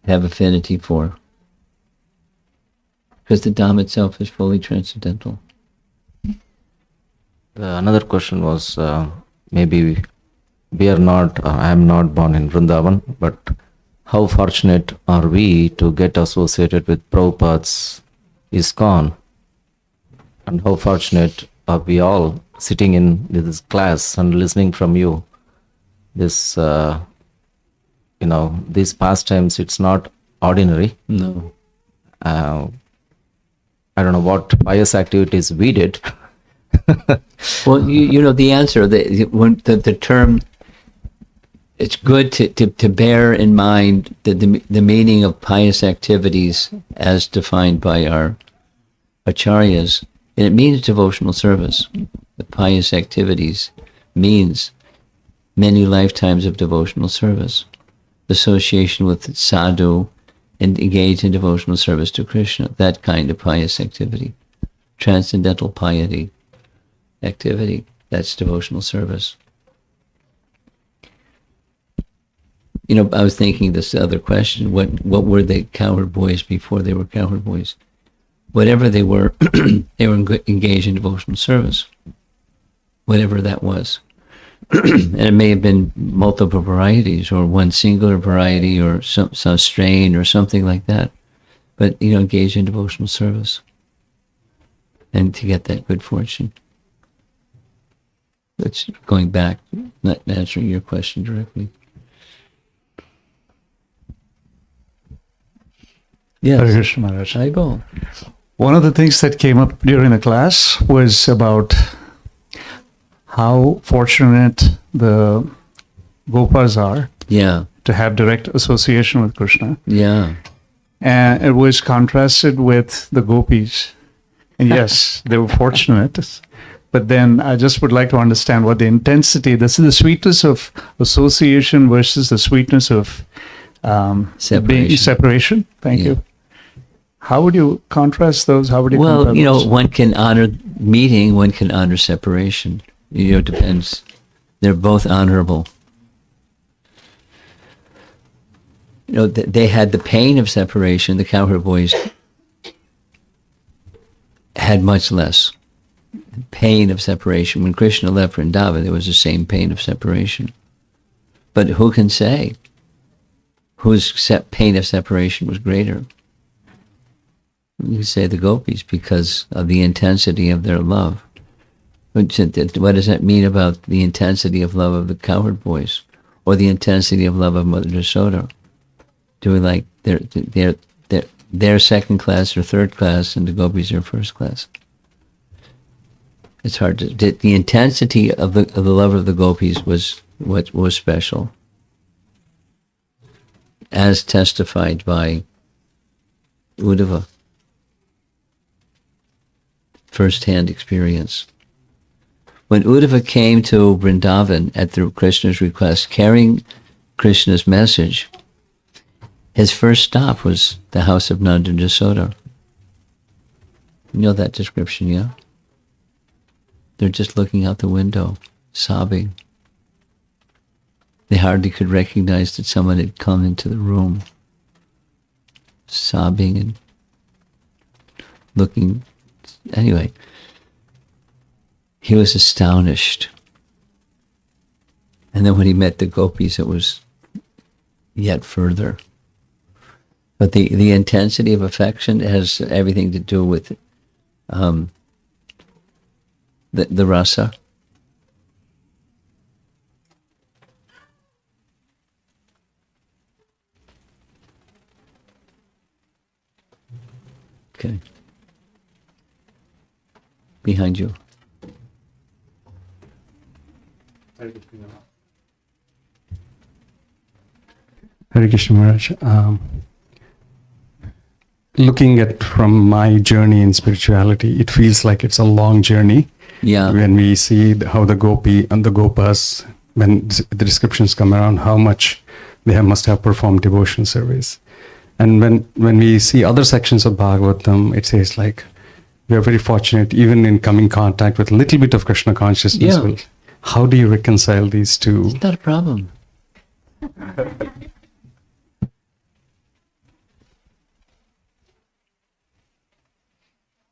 have affinity for. Because the Dham itself is fully transcendental. Another question was, maybe we are not, I am not born in Vrindavan, but how fortunate are we to get associated with Prabhupada's ISKCON? And how fortunate are we all sitting in this class and listening from you? This, these pastimes, it's not ordinary. No. I don't know what pious activities we did. Well, you know the answer. The term, it's good to bear in mind the meaning of pious activities as defined by our acharyas. And it means devotional service. The pious activities means many lifetimes of devotional service, association with sadhu, and engage in devotional service to Krishna, that kind of pious activity. Transcendental piety activity, that's devotional service. I was thinking this other question, what were the cowherd boys before they were cowherd boys? Whatever they were, they were engaged in devotional service, whatever that was. And it may have been multiple varieties or one singular variety or some strain or something like that. But, engage in devotional service and to get that good fortune. That's going back, not answering your question directly. Yes. Hare Krishna Maharaj. Aibo. One of the things that came up during the class was about how fortunate the Gopas are Yeah. to have direct association with Krishna. Yeah. And it was contrasted with the gopis. And yes, they were fortunate. But then I just would like to understand what the intensity, this is the sweetness of association versus the sweetness of separation. Thank you. How would you contrast those? How would you compare those? One can honor meeting, one can honor separation. It depends. They're both honorable. They had the pain of separation. The cowherd boys had much less pain of separation. When Krishna left Vrindavan, there was the same pain of separation. But who can say? whose pain of separation was greater? You say the gopis, because of the intensity of their love. What does that mean about the intensity of love of the cowherd boys, or the intensity of love of Mother Yashoda? Do we like they're second class or third class, and the gopis are first class? It's hard to. The intensity of the love of the gopis was what was special, as testified by Uddhava, first-hand experience. When Uddhava came to Vrindavan at Krishna's request, carrying Krishna's message, his first stop was the house of Nanda and Yashoda. You know that description, yeah? They're just looking out the window, sobbing. They hardly could recognize that someone had come into the room, sobbing and looking. Anyway, he was astonished. And then when he met the gopis, it was yet further. But the intensity of affection has everything to do with the rasa. Okay. Behind you. Hare Krishna Maharaj. Looking at from my journey in spirituality, it feels like it's a long journey. Yeah. When we see how the gopi and the gopas, when the descriptions come around, how much they must have performed devotion service. And when we see other sections of Bhagavatam, it says like, we are very fortunate even in coming contact with a little bit of Krishna consciousness. Yeah. How do you reconcile these two? It's not a problem.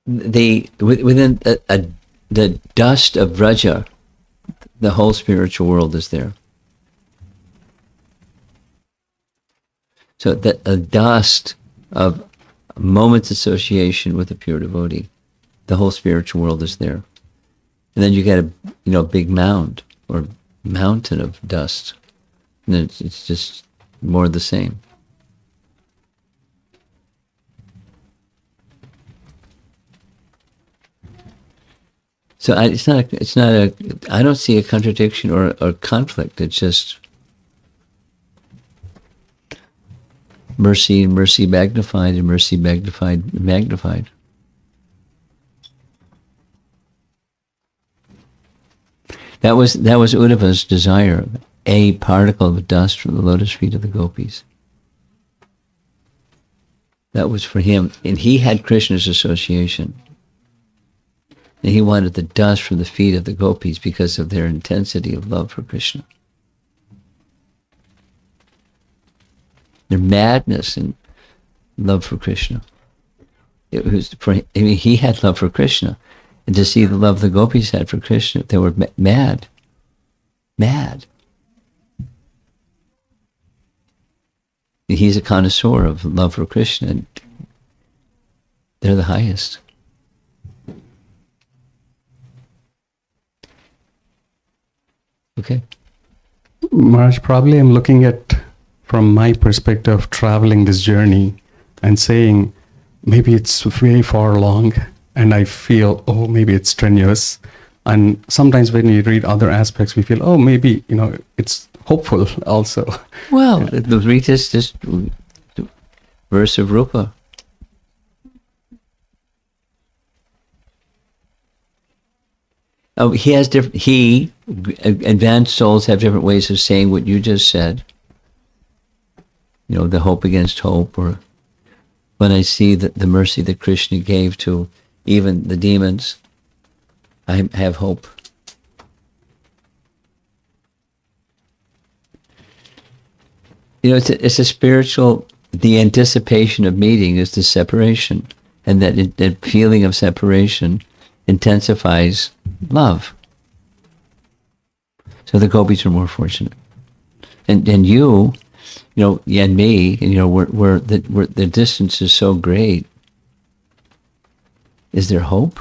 Within the dust of Vraja, the whole spiritual world is there. So that a dust of a moment's association with a pure devotee, the whole spiritual world is there. And then you get a big mound or mountain of dust, and then it's just more of the same. So I don't see a contradiction or conflict. It's just mercy and mercy magnified and mercy magnified and magnified. That was Uddhava's desire, a particle of dust from the lotus feet of the gopis. That was for him, and he had Krishna's association. And he wanted the dust from the feet of the gopis because of their intensity of love for Krishna. Their madness and love for Krishna. It was he had love for Krishna. And to see the love the gopis had for Krishna, they were mad. Mad. He's a connoisseur of love for Krishna, and they're the highest. Okay. Maharaj, probably I'm looking at, from my perspective, traveling this journey and saying, maybe it's very far along, and I feel, oh, maybe it's strenuous. And sometimes when we read other aspects, we feel, oh, maybe, it's hopeful also. Well, read this verse of Rupa. Oh, advanced souls have different ways of saying what you just said. The hope against hope, or when I see the mercy that Krishna gave to even the demons, I have hope. It's a spiritual, the anticipation of meeting is the separation, and that feeling of separation intensifies love. So the gopis are more fortunate. And you, and me, the distance is so great. Is there hope?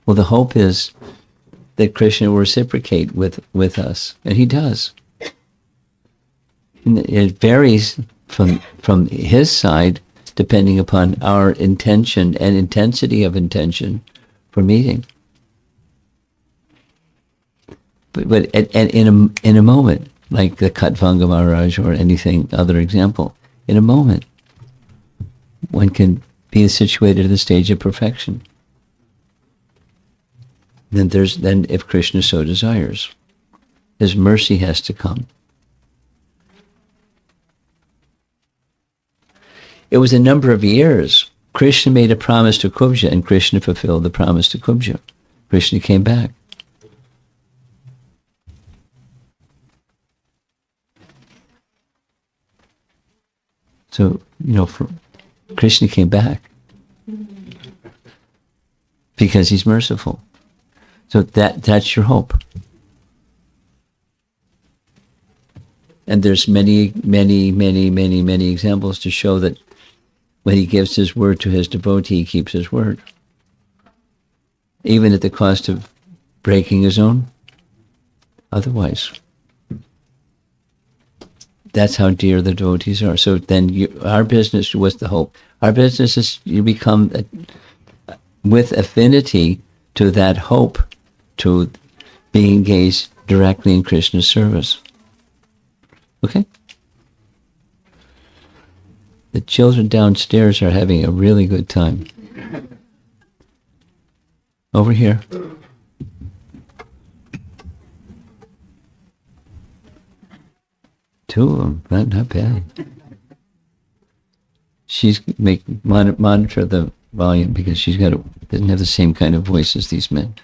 Well, the hope is that Krishna will reciprocate with us, and he does. And it varies from his side depending upon our intention and intensity of intention for meeting. But in a moment, like the Katvanga Maharaj or anything other example, in a moment, one can be situated at the stage of perfection. Then if Krishna so desires, his mercy has to come. It was a number of years. Krishna made a promise to Kubja, and Krishna fulfilled the promise to Kubja. Krishna came back. So, Krishna came back because he's merciful. So that's your hope. And there's many, many, many, many, many examples to show that when he gives his word to his devotee, he keeps his word. Even at the cost of breaking his own. Otherwise. That's how dear the devotees are. So then our business was the hope. Our business is you become with affinity to that hope, to being engaged directly in Krishna's service. Okay? The children downstairs are having a really good time. Over here. Two of them, not bad. She's monitor the volume because she's doesn't have the same kind of voice as these men.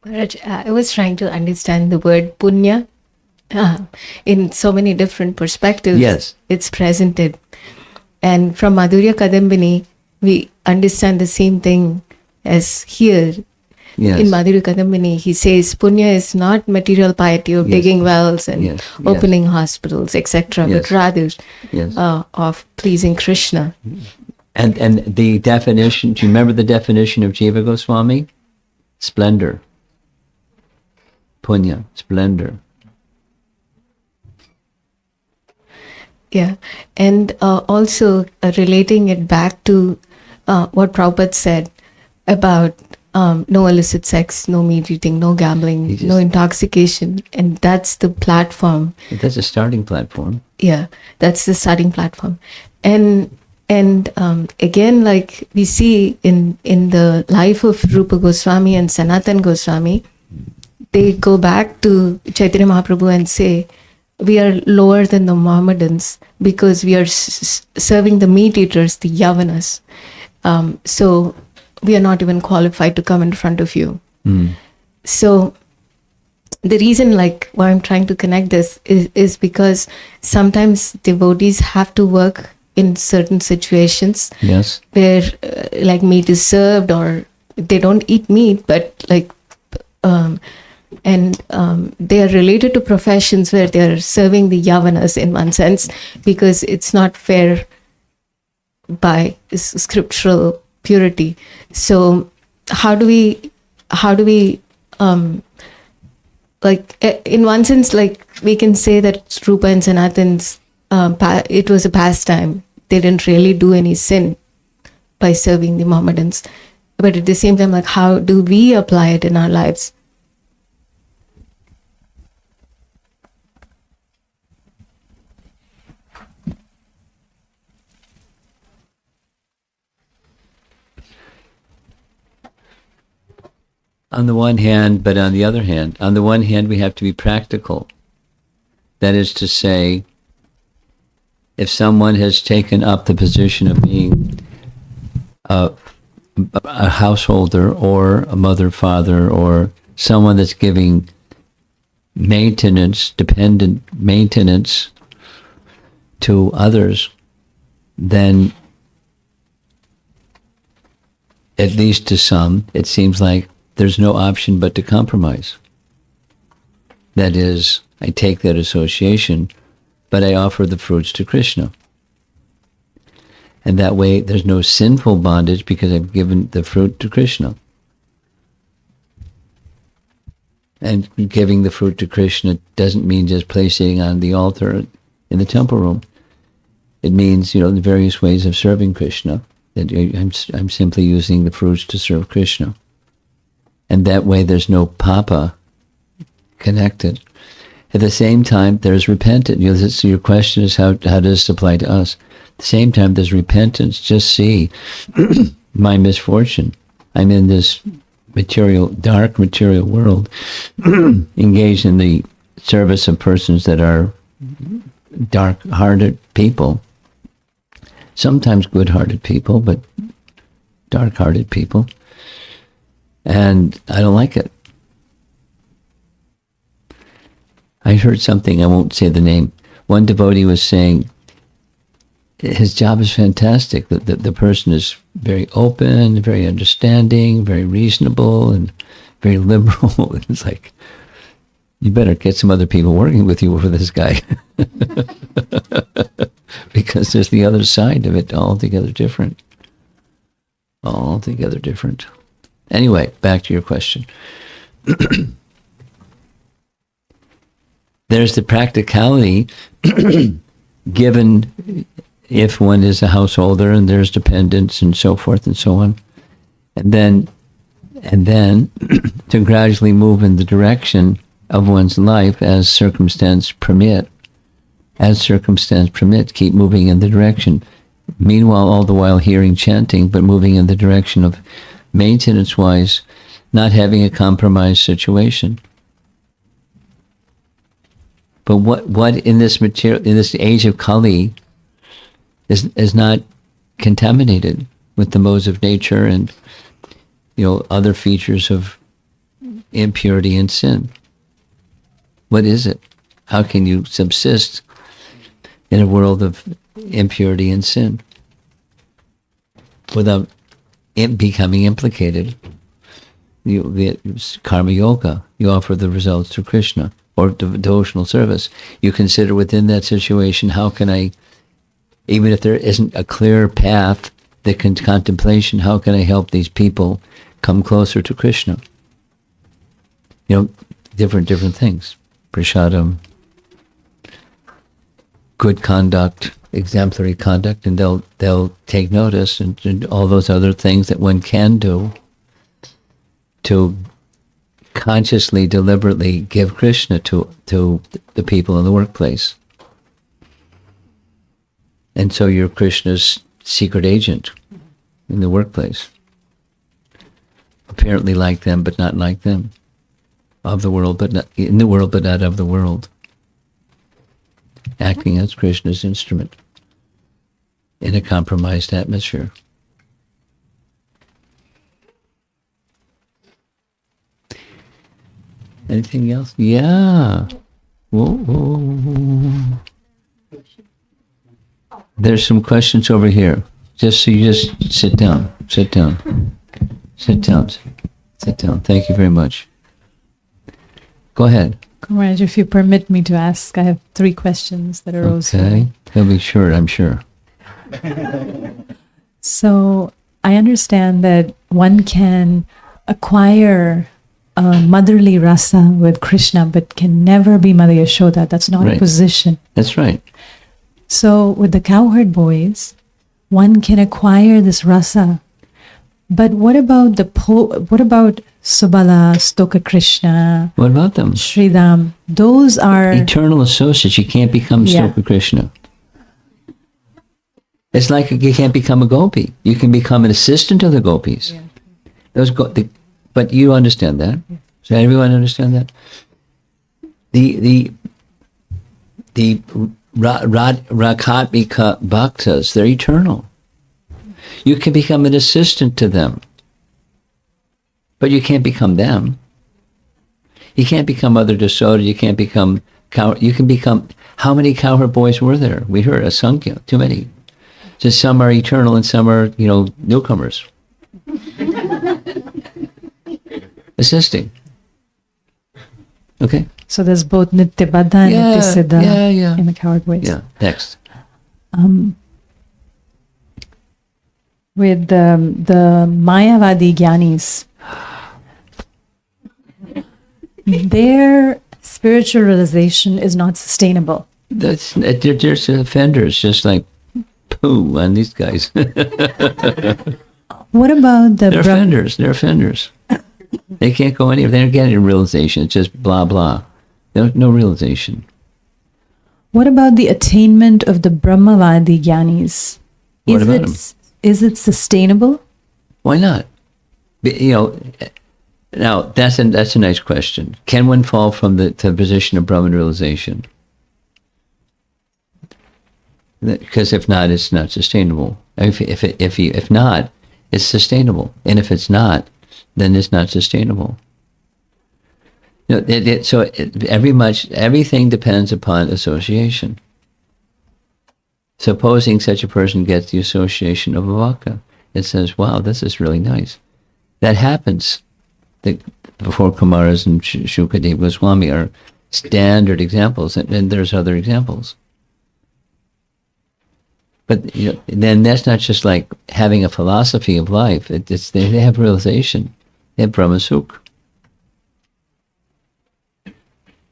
Maharaj, I was trying to understand the word punya in so many different perspectives. Yes. It's presented. And from Madhurya Kadambini, we understand the same thing as here. Yes. In Madhurya Kadambini, he says punya is not material piety of digging wells and opening hospitals, etc., but rather of pleasing Krishna. And the definition, do you remember the definition of Jiva Goswami? Splendor. Punya, splendor. Yeah, and also relating it back to what Prabhupada said about no illicit sex, no meat eating, no gambling, no intoxication, and that's the platform. That's a starting platform. Yeah, that's the starting platform. And again, like we see in the life of Rupa Goswami and Sanatan Goswami, they go back to Chaitanya Mahaprabhu and say, we are lower than the Mohammedans because we are serving the meat eaters, the Yavanas. So we are not even qualified to come in front of you. So the reason, like, why I'm trying to connect this is because sometimes devotees have to work in certain situations where like meat is served or they don't eat meat, but like they are related to professions where they are serving the Yavanas in one sense, because it's not fair by scriptural purity. So how do we like in one sense, like we can say that Rupa and Sanatan's it was a pastime. They didn't really do any sin by serving the Mohammedans, but at the same time, like, how do we apply it in our lives? On the one hand, but on the other hand, on the one hand, we have to be practical. That is to say, if someone has taken up the position of being a householder or a mother, father, or someone that's giving maintenance, dependent maintenance to others, then at least to some, it seems like there's no option but to compromise. That is, I take that association, but I offer the fruits to Krishna. And that way there's no sinful bondage because I've given the fruit to Krishna. And giving the fruit to Krishna doesn't mean just placing on the altar in the temple room. It means, the various ways of serving Krishna. That I'm simply using the fruits to serve Krishna. And that way there's no papa connected. At the same time, there's repentance. So your question is, how does this apply to us? At the same time, there's repentance. Just see my misfortune. I'm in this dark material world, engaged in the service of persons that are dark-hearted people. Sometimes good-hearted people, but dark-hearted people. And I don't like it. I heard something, I won't say the name. One devotee was saying, his job is fantastic. The person is very open, very understanding, very reasonable, and very liberal. It's like, you better get some other people working with you for this guy. Because there's the other side of it, altogether different. Altogether different. Anyway, back to your question. There's the practicality given if one is a householder and there's dependents and so forth and so on. And then to gradually move in the direction of one's life as circumstance permit. As circumstance permit, keep moving in the direction. Meanwhile, all the while hearing chanting, but moving in the direction of maintenance-wise, not having a compromised situation. But what in this age of Kali is not contaminated with the modes of nature and other features of impurity and sin? What is it? How can you subsist in a world of impurity and sin without it becoming implicated? Karma yoga, you offer the results to Krishna, or devotional service. You consider within that situation, how can I, even if there isn't a clear path, the contemplation, how can I help these people come closer to Krishna? Different things. Prasadam, good conduct, exemplary conduct, and they'll take notice, and all those other things that one can do to consciously, deliberately give Krishna to the people in the workplace. And so you're Krishna's secret agent in the workplace. Apparently like them, but not like them. Of the world, but not in the world, but not of the world. Acting as Krishna's instrument in a compromised atmosphere. Anything else? Yeah. Whoa. There's some questions over here. Just sit down. Sit down. Thank you very much. Go ahead. Comrade, if you permit me to ask, I have 3 questions that arose. Okay. They'll be short, I'm sure. So I understand that one can acquire motherly rasa with Krishna, but can never be Mother Yashoda. That's not a position. That's right. So with the cowherd boys, one can acquire this rasa. But what about Subala, Stoka Krishna? What about them? Sridham. Those are eternal associates. You can't become Stoka Krishna. It's like you can't become a gopi. You can become an assistant to the gopis. Yeah. But you understand that. Yeah. Does everyone understand that? The Rakatmika bhaktas, they're eternal. You can become an assistant to them. But you can't become them. You can't become Mother Yasoda. You can't become you can become, how many cowherd boys were there? We heard a sankhya, too many. So some are eternal and some are, newcomers. assisting. Okay? So there's both Nitya Baddha and Nitya Siddha yeah. in the cowherd boys. Yeah, next. With the Mayavadi Gyanis, their spiritual realization is not sustainable. They're just offenders, just like poo on these guys. What about the They're offenders. They're offenders. They can't go anywhere. They don't get any realization. It's just blah, blah. No realization. What about the attainment of the Brahmavadi Gyanis? What about them? Is it sustainable? Why not? Now, that's a nice question. Can one fall from to the position of Brahman realization? Because if not, it's not sustainable. If not, it's sustainable. And if it's not, then it's not sustainable. Everything depends upon association. Supposing such a person gets the association of Viveka, it says, wow, this is really nice. That happens. The four Kumaras and Shukadeva Goswami are standard examples, and there's other examples. But then that's not just like having a philosophy of life. They have realization. They have Brahma Sukh.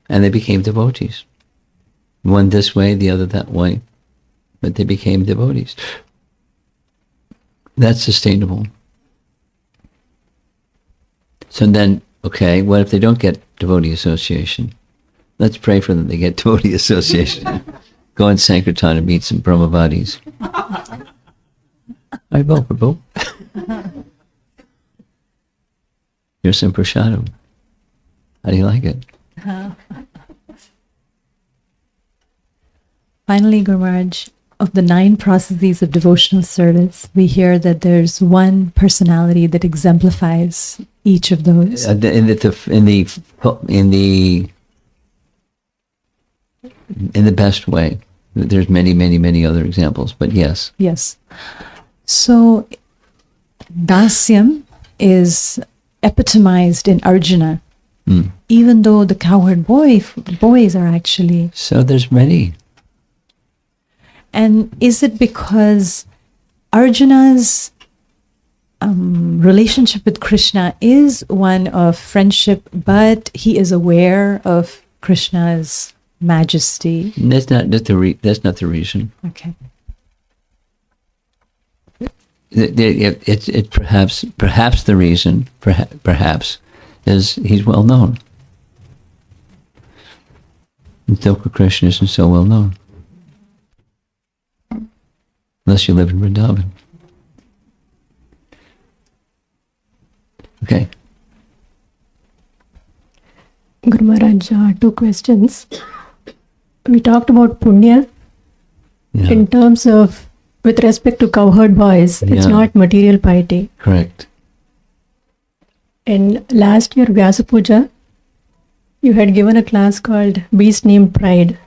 And they became devotees. One this way, the other that way. But they became devotees. That's sustainable. So then, okay, what if they don't get devotee association? Let's pray for them. They get devotee association. Go in Sankirtan and meet some Brahmavadis. I vote, Prabhu. Here's some prasadam. How do you like it? Finally, Guru Maharaj, of the 9 processes of devotional service, we hear that there's one personality that exemplifies each of those. In the best way. There's many other examples, but yes. Yes. So, Dasyam is epitomized in Arjuna, even though the cowherd boys are actually... So there's many. And is it because Arjuna's relationship with Krishna is one of friendship, but he is aware of Krishna's majesty? That's not the reason. Okay. It perhaps the reason perhaps is he's well known. Dhoka Krishna isn't so well known. Unless you live in Vrindavan. Okay. Guru Maharaj, 2 questions. We talked about punya in terms of, with respect to cowherd boys, it's not material piety. Correct. And last year, Vyasa Puja, you had given a class called Beast Named Pride.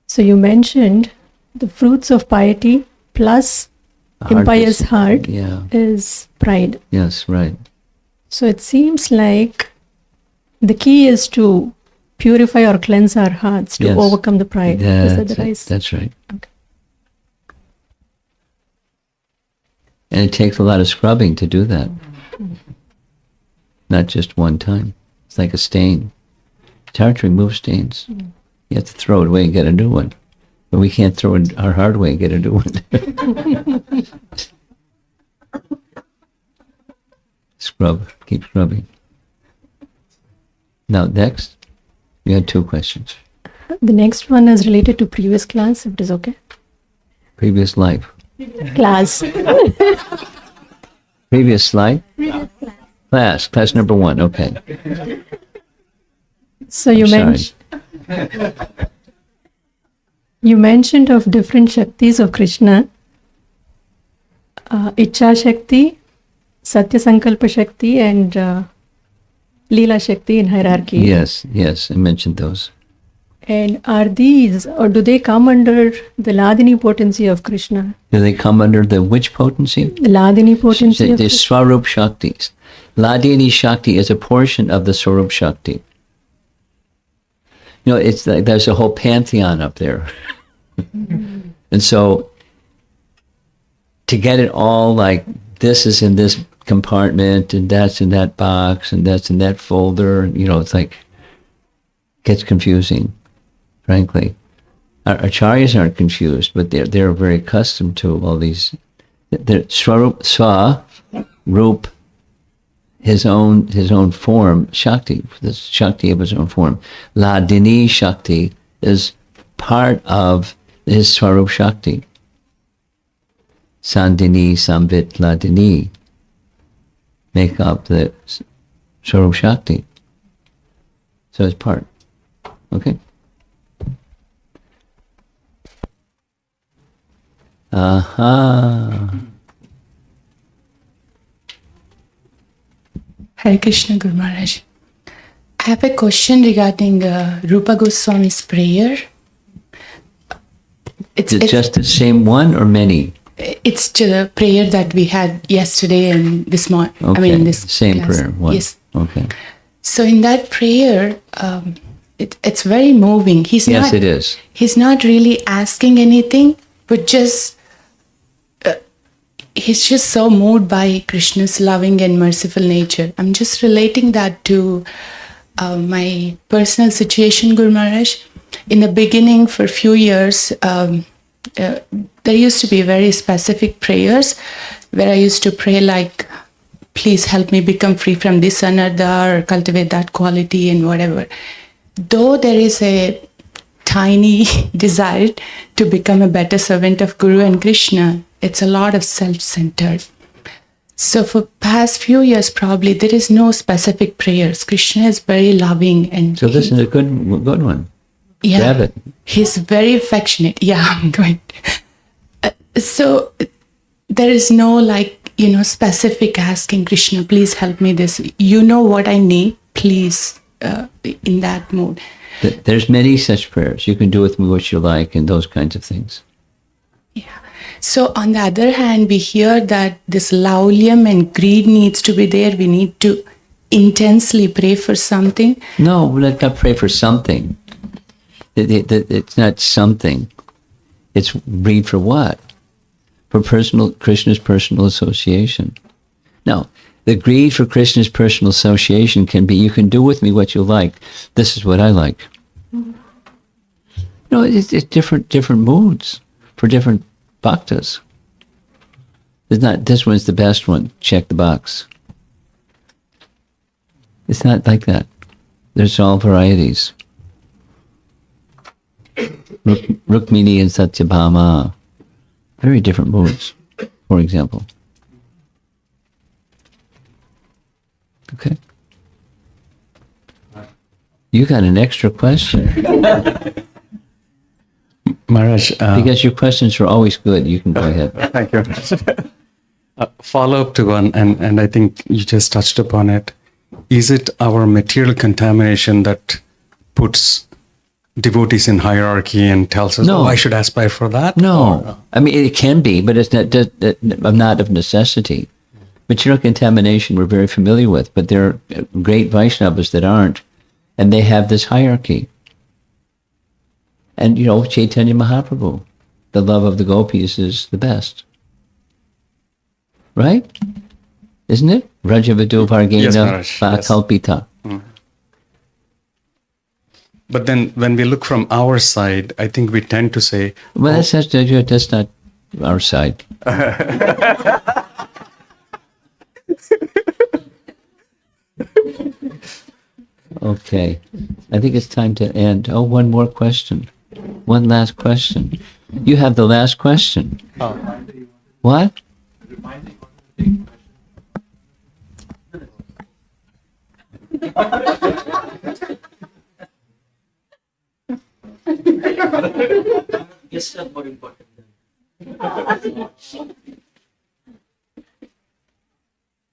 So you mentioned the fruits of piety plus impious heart is pride. Yes, right. So it seems like the key is to purify or cleanse our hearts to overcome the pride. Is that the right? That's right. Okay. And it takes a lot of scrubbing to do that. Not just one time. It's like a stain. It's hard to remove stains. You have to throw it away and get a new one. But we can't throw it our hard way and get a new one. Scrub. Keep scrubbing. Now, next, you had 2 questions. The next one is related to previous class, if it is okay. Previous life. Class. Previous slide? Class number 1, okay. So you mentioned of different Shaktis of Krishna. Ichha Shakti, Satya Sankalpa Shakti and Leela Shakti in hierarchy. Yes, I mentioned those. And are these, or do they come under the Ladini potency of Krishna? Do they come under the which potency? The Ladini potency The Swarup Shaktis. Ladini Shakti is a portion of the Swarup Shakti. You know, it's like there's a whole pantheon up there. And so to get it all like this is in this compartment and that's in that box and that's in that folder, you know, it's like gets confusing, frankly. Our acharyas aren't confused, but they're very accustomed to all these. Swarup, Swa, Rup, his own form, Shakti, the Shakti of his own form. Ladini Shakti is part of his Swarup Shakti. Sandini, Sambit, Ladini make up the Swarup Shakti. So it's part. Okay? Aha. Hare Krishna, Guru Maharaj. I have a question regarding Rupa Goswami's prayer. It's just the same one or many? It's the prayer that we had yesterday and this morning. Okay. I mean, this same class. prayer. One. Yes. Okay. So in that prayer, it's very moving. Yes, it is. He's not really asking anything, but just he's just so moved by Krishna's loving and merciful nature. I'm just relating that to my personal situation, Guru Maharaj. In the beginning, for a few years, there used to be very specific prayers where I used to pray like, please help me become free from this another, or cultivate that quality and whatever. Though there is a tiny desire to become a better servant of Guru and Krishna, it's a lot of self-centered. So for past few years, probably there is no specific prayers. Krishna is very loving, and so this is a good one. yeah, Grab it. He's very affectionate. Yeah, I'm going. So there is no specific asking Krishna, please help me this. You know what I need, please. In that mood. There's many such prayers. You can do with me what you like and those kinds of things. Yeah. So on the other hand, we hear that this laulyam and greed needs to be there. We need to intensely pray for something. No, let's not pray for something. It's not something. It's greed for what? For Krishna's personal association. No. The greed for Krishna's personal association can be, you can do with me what you like. This is what I like. No, it's different moods for different bhaktas. It's not, this one's the best one, check the box. It's not like that. There's all varieties. Rukmini and Satyabhama, very different moods, for example. Okay. You got an extra question. Maharaj, because your questions are always good. You can go ahead. Thank you. Follow up to one, and I think you just touched upon it. Is it our material contamination that puts devotees in hierarchy and tells us, No. I should aspire for that? No. I mean, it can be, but it's not of necessity. Material contamination we're very familiar with, but there are great Vaishnavas that aren't, and they have this hierarchy. And, Chaitanya Mahaprabhu, the love of the gopis is the best. Right? Isn't it? Rajavadu Yes, Vargena Maharaj, yes. Kalpita. But then when we look from our side, I think we tend to say, Well, that's not our side. Okay. I think it's time to end. Oh, one more question. One last question. You have the last question. What? Yes, sir, more important.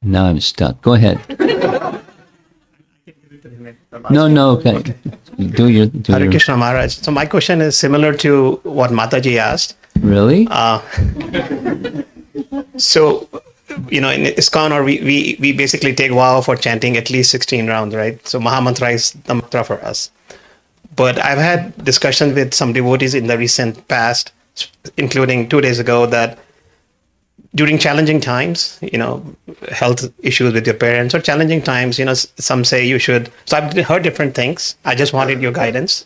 Now I'm stuck. Go ahead. No. Okay. Do your. Hare Krishna Maharaj. So my question is similar to what Mataji asked. Really? So in ISKCON, or we basically take vow for chanting at least 16 rounds, right? So Mahamantra is the mantra for us. But I've had discussions with some devotees in the recent past, including 2 days ago, that during challenging times, health issues with your parents or challenging times, some say you should. So I've heard different things. I just wanted your guidance.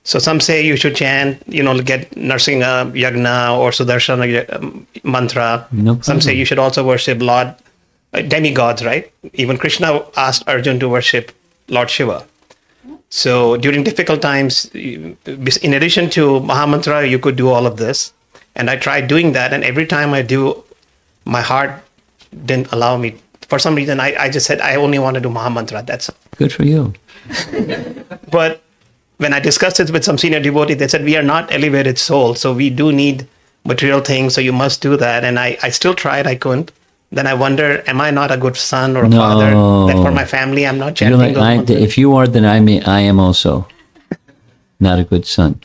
So some say you should chant, get Narsinga Yagna or Sudarshana mantra. No Some say you should also worship Lord demigods, right? Even Krishna asked Arjun to worship Lord Shiva. So during difficult times, in addition to Mahamantra, you could do all of this. And I tried doing that. And every time I do, my heart didn't allow me. For some reason, I just said, I only want to do Mahamantra. That's good for you. But when I discussed it with some senior devotees, they said, we are not elevated souls. So we do need material things. So you must do that. And I still tried. I couldn't. Then I wonder, am I not a good son or a father? That for my family, I'm not chanting those mantras? If you are, then I am also not a good son.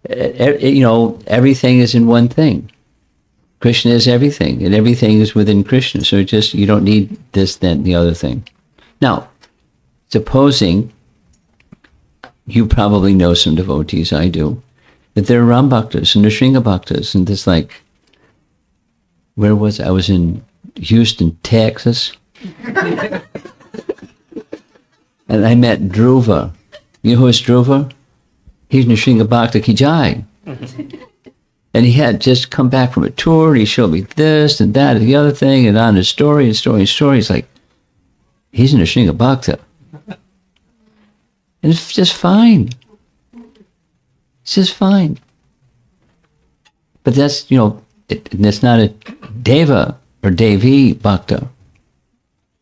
Everything is in one thing. Krishna is everything, and everything is within Krishna. So you don't need this, then, the other thing. Now, supposing you probably know some devotees, I do, that they're Ram Bhaktas and Nrsinga Bhaktas, and this where was I? I was in Houston, Texas, and I met Dhruva. You know who is Dhruva? He's Nrsinga Bhakta Ki Jai. And he had just come back from a tour, and he showed me this and that and the other thing, and on his story. He's like, he's in Nrsinga Bhakta. And it's just fine. It's just fine. But that's, that's not a Deva or Devi Bhakta.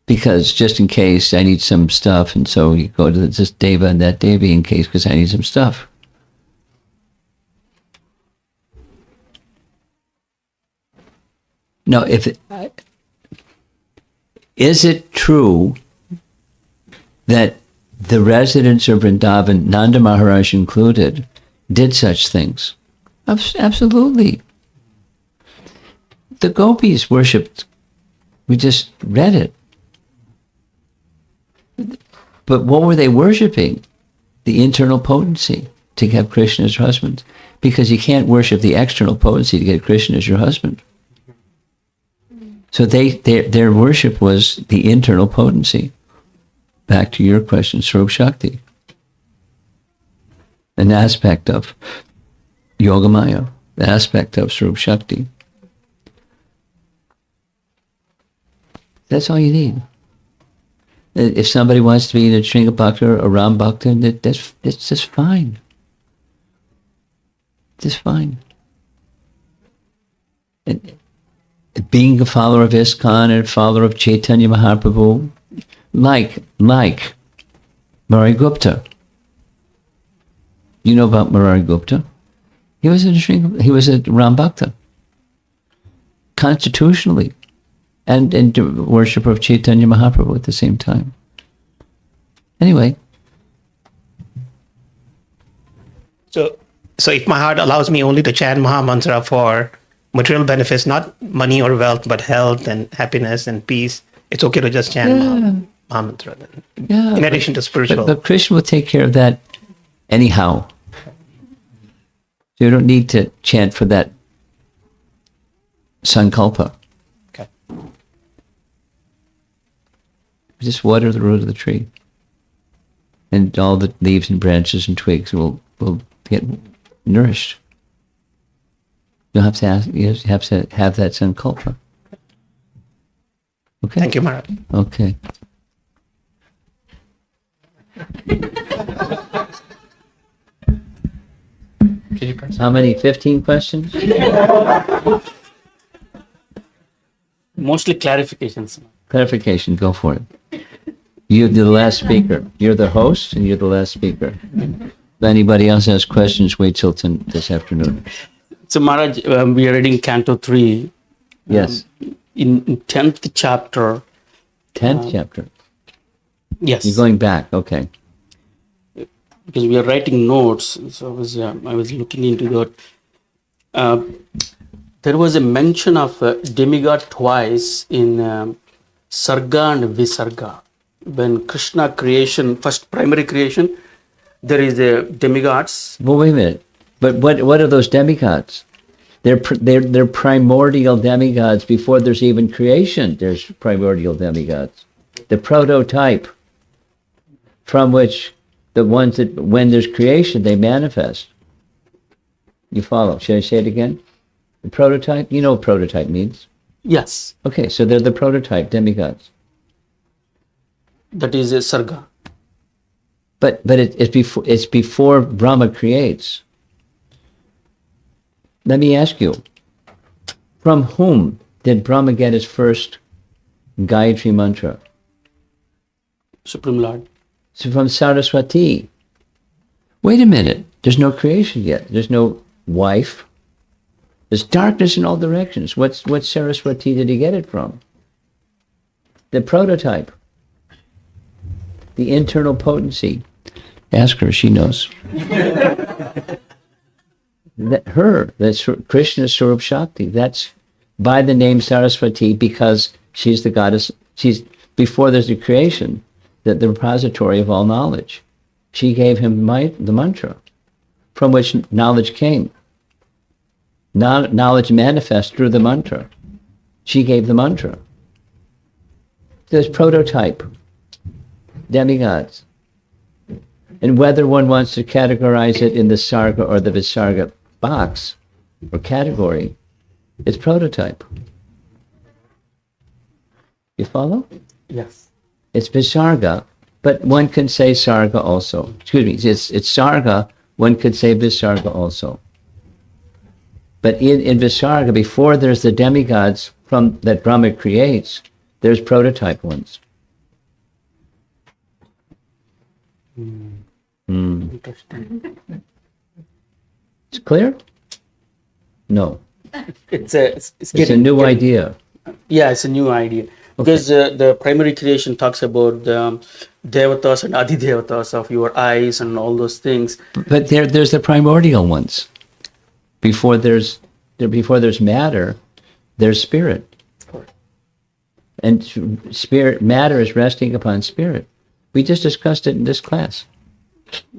Because just in case I need some stuff, and so you go to this Deva and that Devi in case, because I need some stuff. No, is it true that the residents of Vrindavan, Nanda Maharaj included, did such things? Absolutely. The gopis worshipped. We just read it. But what were they worshipping? The internal potency to have Krishna as husband. Because you can't worship the external potency to get Krishna as your husband. So their worship was the internal potency. Back to your question, Swarup Shakti. An aspect of Yogamaya, the aspect of Swarup Shakti. That's all you need. If somebody wants to be in a Nrsinga Bhakta or a Ram Bhakta, that's just fine. Just fine. And being a follower of ISKCON and a follower of Chaitanya Mahaprabhu, like Murari Gupta. You know about Murari Gupta? He was a Ram Bhakta. Constitutionally. And worshipper of Chaitanya Mahaprabhu at the same time. Anyway. So if my heart allows me only to chant Mahamantra for material benefits, not money or wealth, but health and happiness and peace, it's okay to just chant Mahamantra. Yeah, in addition to spiritual. But Krishna will take care of that anyhow. So you don't need to chant for that sankalpa. Okay. Just water the root of the tree. And all the leaves and branches and twigs will get nourished. You have to have that sankalpa. Okay. Thank you, Maharaj. Okay. How many? 15 questions? Mostly clarifications. Clarification, go for it. You're the last speaker. You're the host and you're the last speaker. If anybody else has questions, wait till this afternoon. So Maharaj, we are reading Canto 3. Yes. In 10th chapter. 10th chapter? Yes. You're going back, okay. Because we are writing notes, so I was looking into that. there was a mention of demigod twice in Sarga and Visarga. When Krishna creation, first primary creation, there is a demigods. Well, wait a minute. But what are those demigods? They're primordial demigods. Before there's even creation, there's primordial demigods. The prototype from which the ones that, when there's creation, they manifest. You follow? Should I say it again? The prototype? You know what prototype means? Yes, Okay, so they're the prototype demigods. that is a Sarga. But it's before Brahma creates. Let me ask you, from whom did Brahma get his first Gayatri mantra? Supreme Lord. So from Saraswati. Wait a minute, there's no creation yet. There's no wife. There's darkness in all directions. What Saraswati did he get it from? The prototype. The internal potency. Ask her, she knows. That's Krishna's Swarup Shakti. That's by the name Saraswati because she's the goddess. She's, before there's a creation, the repository of all knowledge. She gave him the mantra from which knowledge came. Knowledge manifests through the mantra. She gave the mantra. There's prototype, demigods. And whether one wants to categorize it in the Sarga or the Visarga box or category, it's prototype. You follow? Yes. It's Visarga, but one can say Sarga also. Excuse me, it's Sarga, one could say Visarga also. But in Visarga, before there's the demigods from that Brahma creates, there's prototype ones. Interesting. It's clear? No. It's a new idea. Yeah, it's a new idea. Because the primary creation talks about the devatas and adi-devatas of your eyes and all those things. But there's the primordial ones. Before there's matter, there's spirit. And spirit, matter is resting upon spirit. We just discussed it in this class.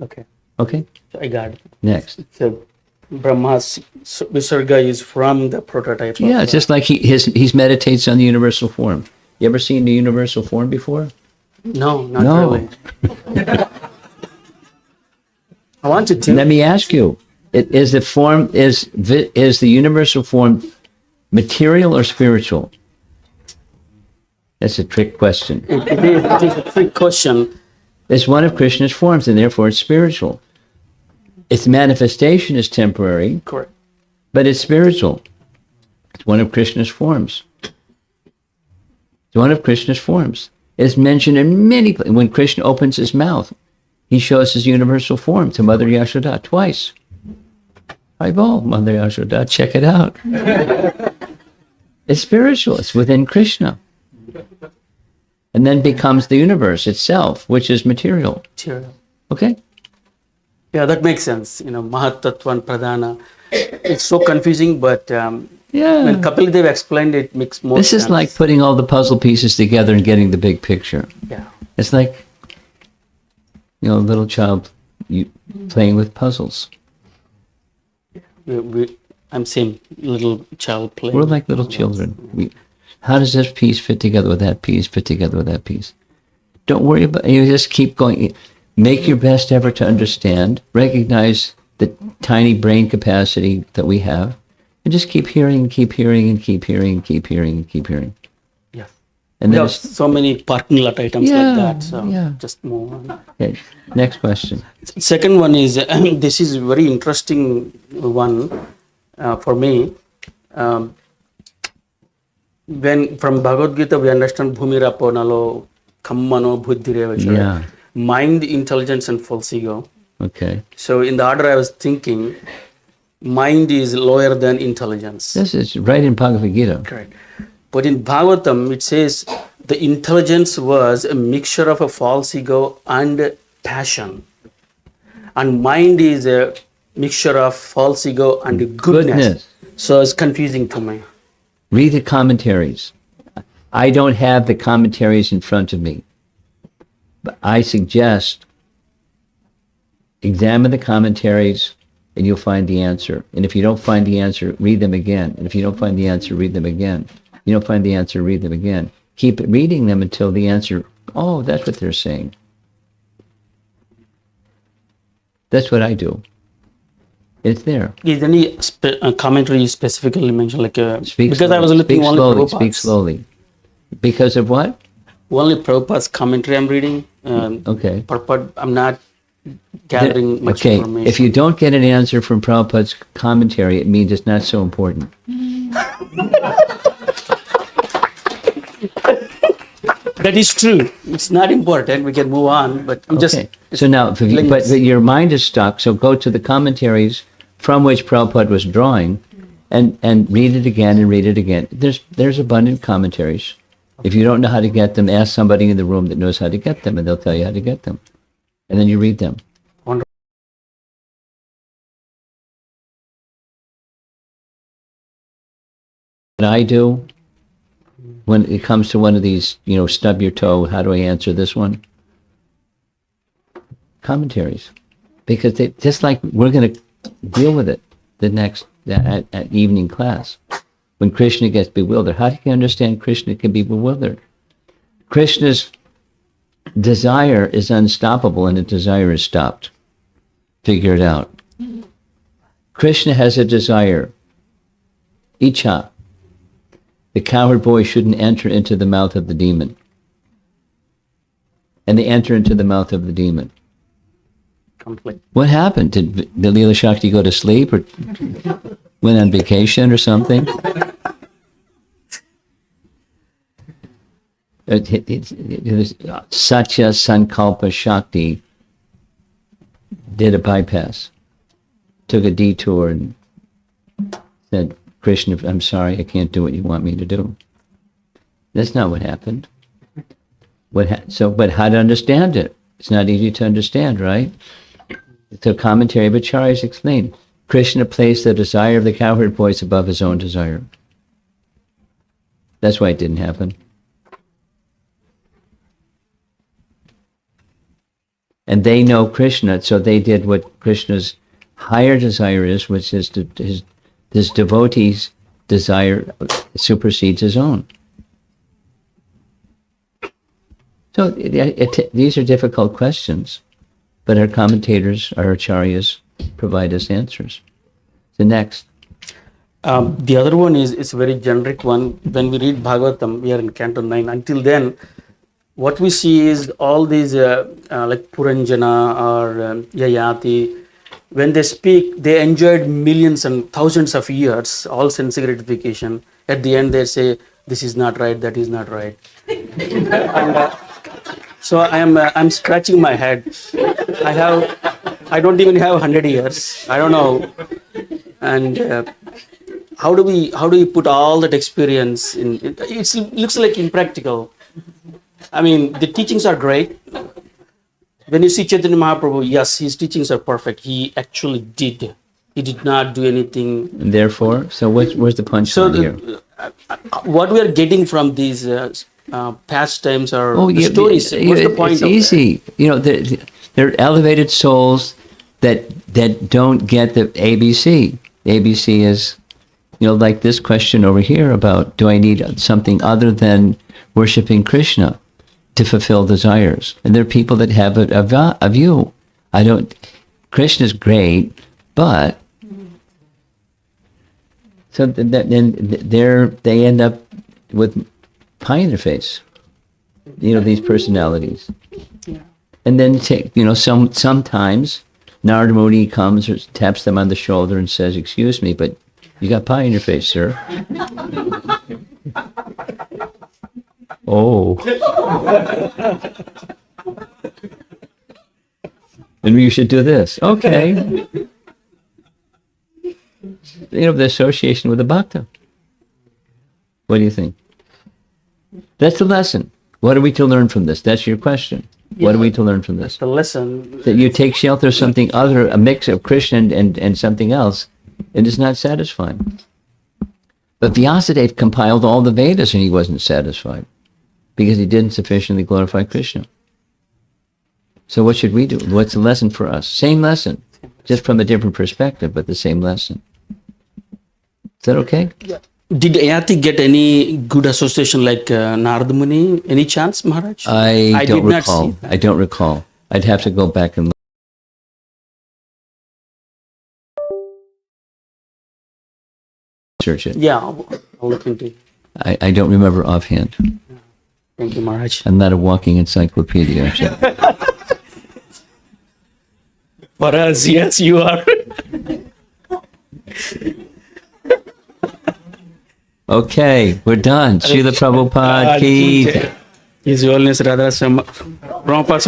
Okay. Okay? I got it. Next. So Brahma's Visarga is from the prototype. Yeah, it's just like he meditates on the universal form. You ever seen the universal form before? No, not really. I wanted to. Let me ask you: is the universal form material or spiritual? That's a trick question. It is a trick question. It's one of Krishna's forms, and therefore it's spiritual. Its manifestation is temporary. Correct. But it's spiritual. It's one of Krishna's forms. It's one of Krishna's forms. It's mentioned in many places. When Krishna opens his mouth, he shows his universal form to Mother Yashoda twice. Eyeball, Mother Yashoda, check it out. It's spiritual. It's within Krishna. And then becomes the universe itself, which is material. Material. Okay? Yeah, that makes sense. Mahatattva and Pradhana. It's so confusing, but when Kapil Dev explained it, makes more sense. This is like putting all the puzzle pieces together and getting the big picture. Yeah. It's like, a little child playing with puzzles. I'm saying little child playing. We're like little children. How does this piece fit together with that piece, fit together with that piece? Don't worry about it. You just keep going. Make your best effort to understand, recognize the tiny brain capacity that we have, and just keep hearing and keep hearing and keep hearing and keep hearing and keep hearing. Yeah. And then so many parking lot items like that. So just move on. Okay. Next question. Second one is, this is very interesting one for me. When from Bhagavad Gita we understand Bhumirapo Nalo Kammano Buddhireva. Mind, intelligence, and false ego. Okay. So in the order I was thinking, mind is lower than intelligence. This is right in Bhagavad Gita. Correct. But in Bhagavatam it says the intelligence was a mixture of a false ego and passion. And mind is mixture of false ego and goodness. So it's confusing to me. Read the commentaries. I don't have the commentaries in front of me, but I suggest examine the commentaries and you'll find the answer. And if you don't find the answer, read them again. And if you don't find the answer, read them again. You don't find the answer, read them again. Keep reading them until the answer, oh, that's what they're saying. That's what I do. It's there. Is any commentary specifically mentioned? Like Speak because slowly. I was looking Speak only slowly. Prabhupada's. Speak slowly. Because of what? Only Prabhupada's commentary I'm reading. Okay. Purport, I'm not gathering much Okay, information. if you don't get an answer from Prabhupada's commentary, it means it's not so important. That is true. It's not important. We can move on. But I'm just. Okay. So now, but your mind is stuck, so go to the commentaries from which Prabhupada was drawing and read it again and read it again. There's abundant commentaries. If you don't know how to get them, ask somebody in the room that knows how to get them, and they'll tell you how to get them. And then you read them. Wonderful. What I do when it comes to one of these, stub your toe, how do I answer this one? Commentaries. Because they, just like we're going to deal with it at evening class. When Krishna gets bewildered, how do you understand Krishna can be bewildered? Krishna's desire is unstoppable and the desire is stopped. Figure it out. Krishna has a desire. Icha. The cowherd boy shouldn't enter into the mouth of the demon. And they enter into the mouth of the demon. Conflict. What happened? Did the Leela Shakti go to sleep or went on vacation or something? It was Satya Sankalpa Shakti did a bypass, took a detour and said, Krishna, I'm sorry, I can't do what you want me to do. That's not what happened. But how to understand it? It's not easy to understand, right? So commentary of Acharyas explained. Krishna placed the desire of the cowherd boys above his own desire. That's why it didn't happen. And they know Krishna, so they did what Krishna's higher desire is, which is his devotee's desire supersedes his own. So these are difficult questions, but our commentators, our acharyas, provide us answers. The next. The other one is it's a very generic one. When we read Bhagavatam, we are in Canto 9. Until then, what we see is all these like Puranjana or Yayati, when they speak, they enjoyed millions and thousands of years, all sense gratification. At the end, they say, this is not right, that is not right. And, so I'm scratching my head. I don't even have 100 years. I don't know. And how do we put all that experience in? It looks like impractical. I mean, the teachings are great. When you see Chaitanya Mahaprabhu, yes, his teachings are perfect. He actually did. He did not do anything. And therefore, so where's the punchline here? What we are getting from these pastimes or stories, what's the point it's of easy. that? They're elevated souls that don't get the ABC. The ABC is, like this question over here about, do I need something other than worshiping Krishna to fulfill desires? And there are people that have a view. Krishna's great, but so then they end up with pie in their face. These personalities. Yeah. And then sometimes Narada Muni comes or taps them on the shoulder and says, "Excuse me, but you got pie in your face, sir." Oh. And you should do this. Okay. The association with the bhakta. What do you think? That's the lesson. What are we to learn from this? That's your question. What are we to learn from this? The lesson. That you take shelter of something other, a mix of Krishna and something else, it is not satisfying. But Vyasadeva compiled all the Vedas and he wasn't satisfied because he didn't sufficiently glorify Krishna. So what should we do? What's the lesson for us? Same lesson, just from a different perspective, but the same lesson. Is that okay? Did Ayati get any good association like Narada Muni? Any chance, Maharaj? I don't did not recall. see that. I don't recall. I'd have to go back and search it. Yeah, I'll look into it. I don't remember offhand. Thank you, Maharaj. I'm not a walking encyclopedia. So. For us, yes, you are. Okay, we're done. Srila Prabhupada ki. His Holiness Radha Prabhupada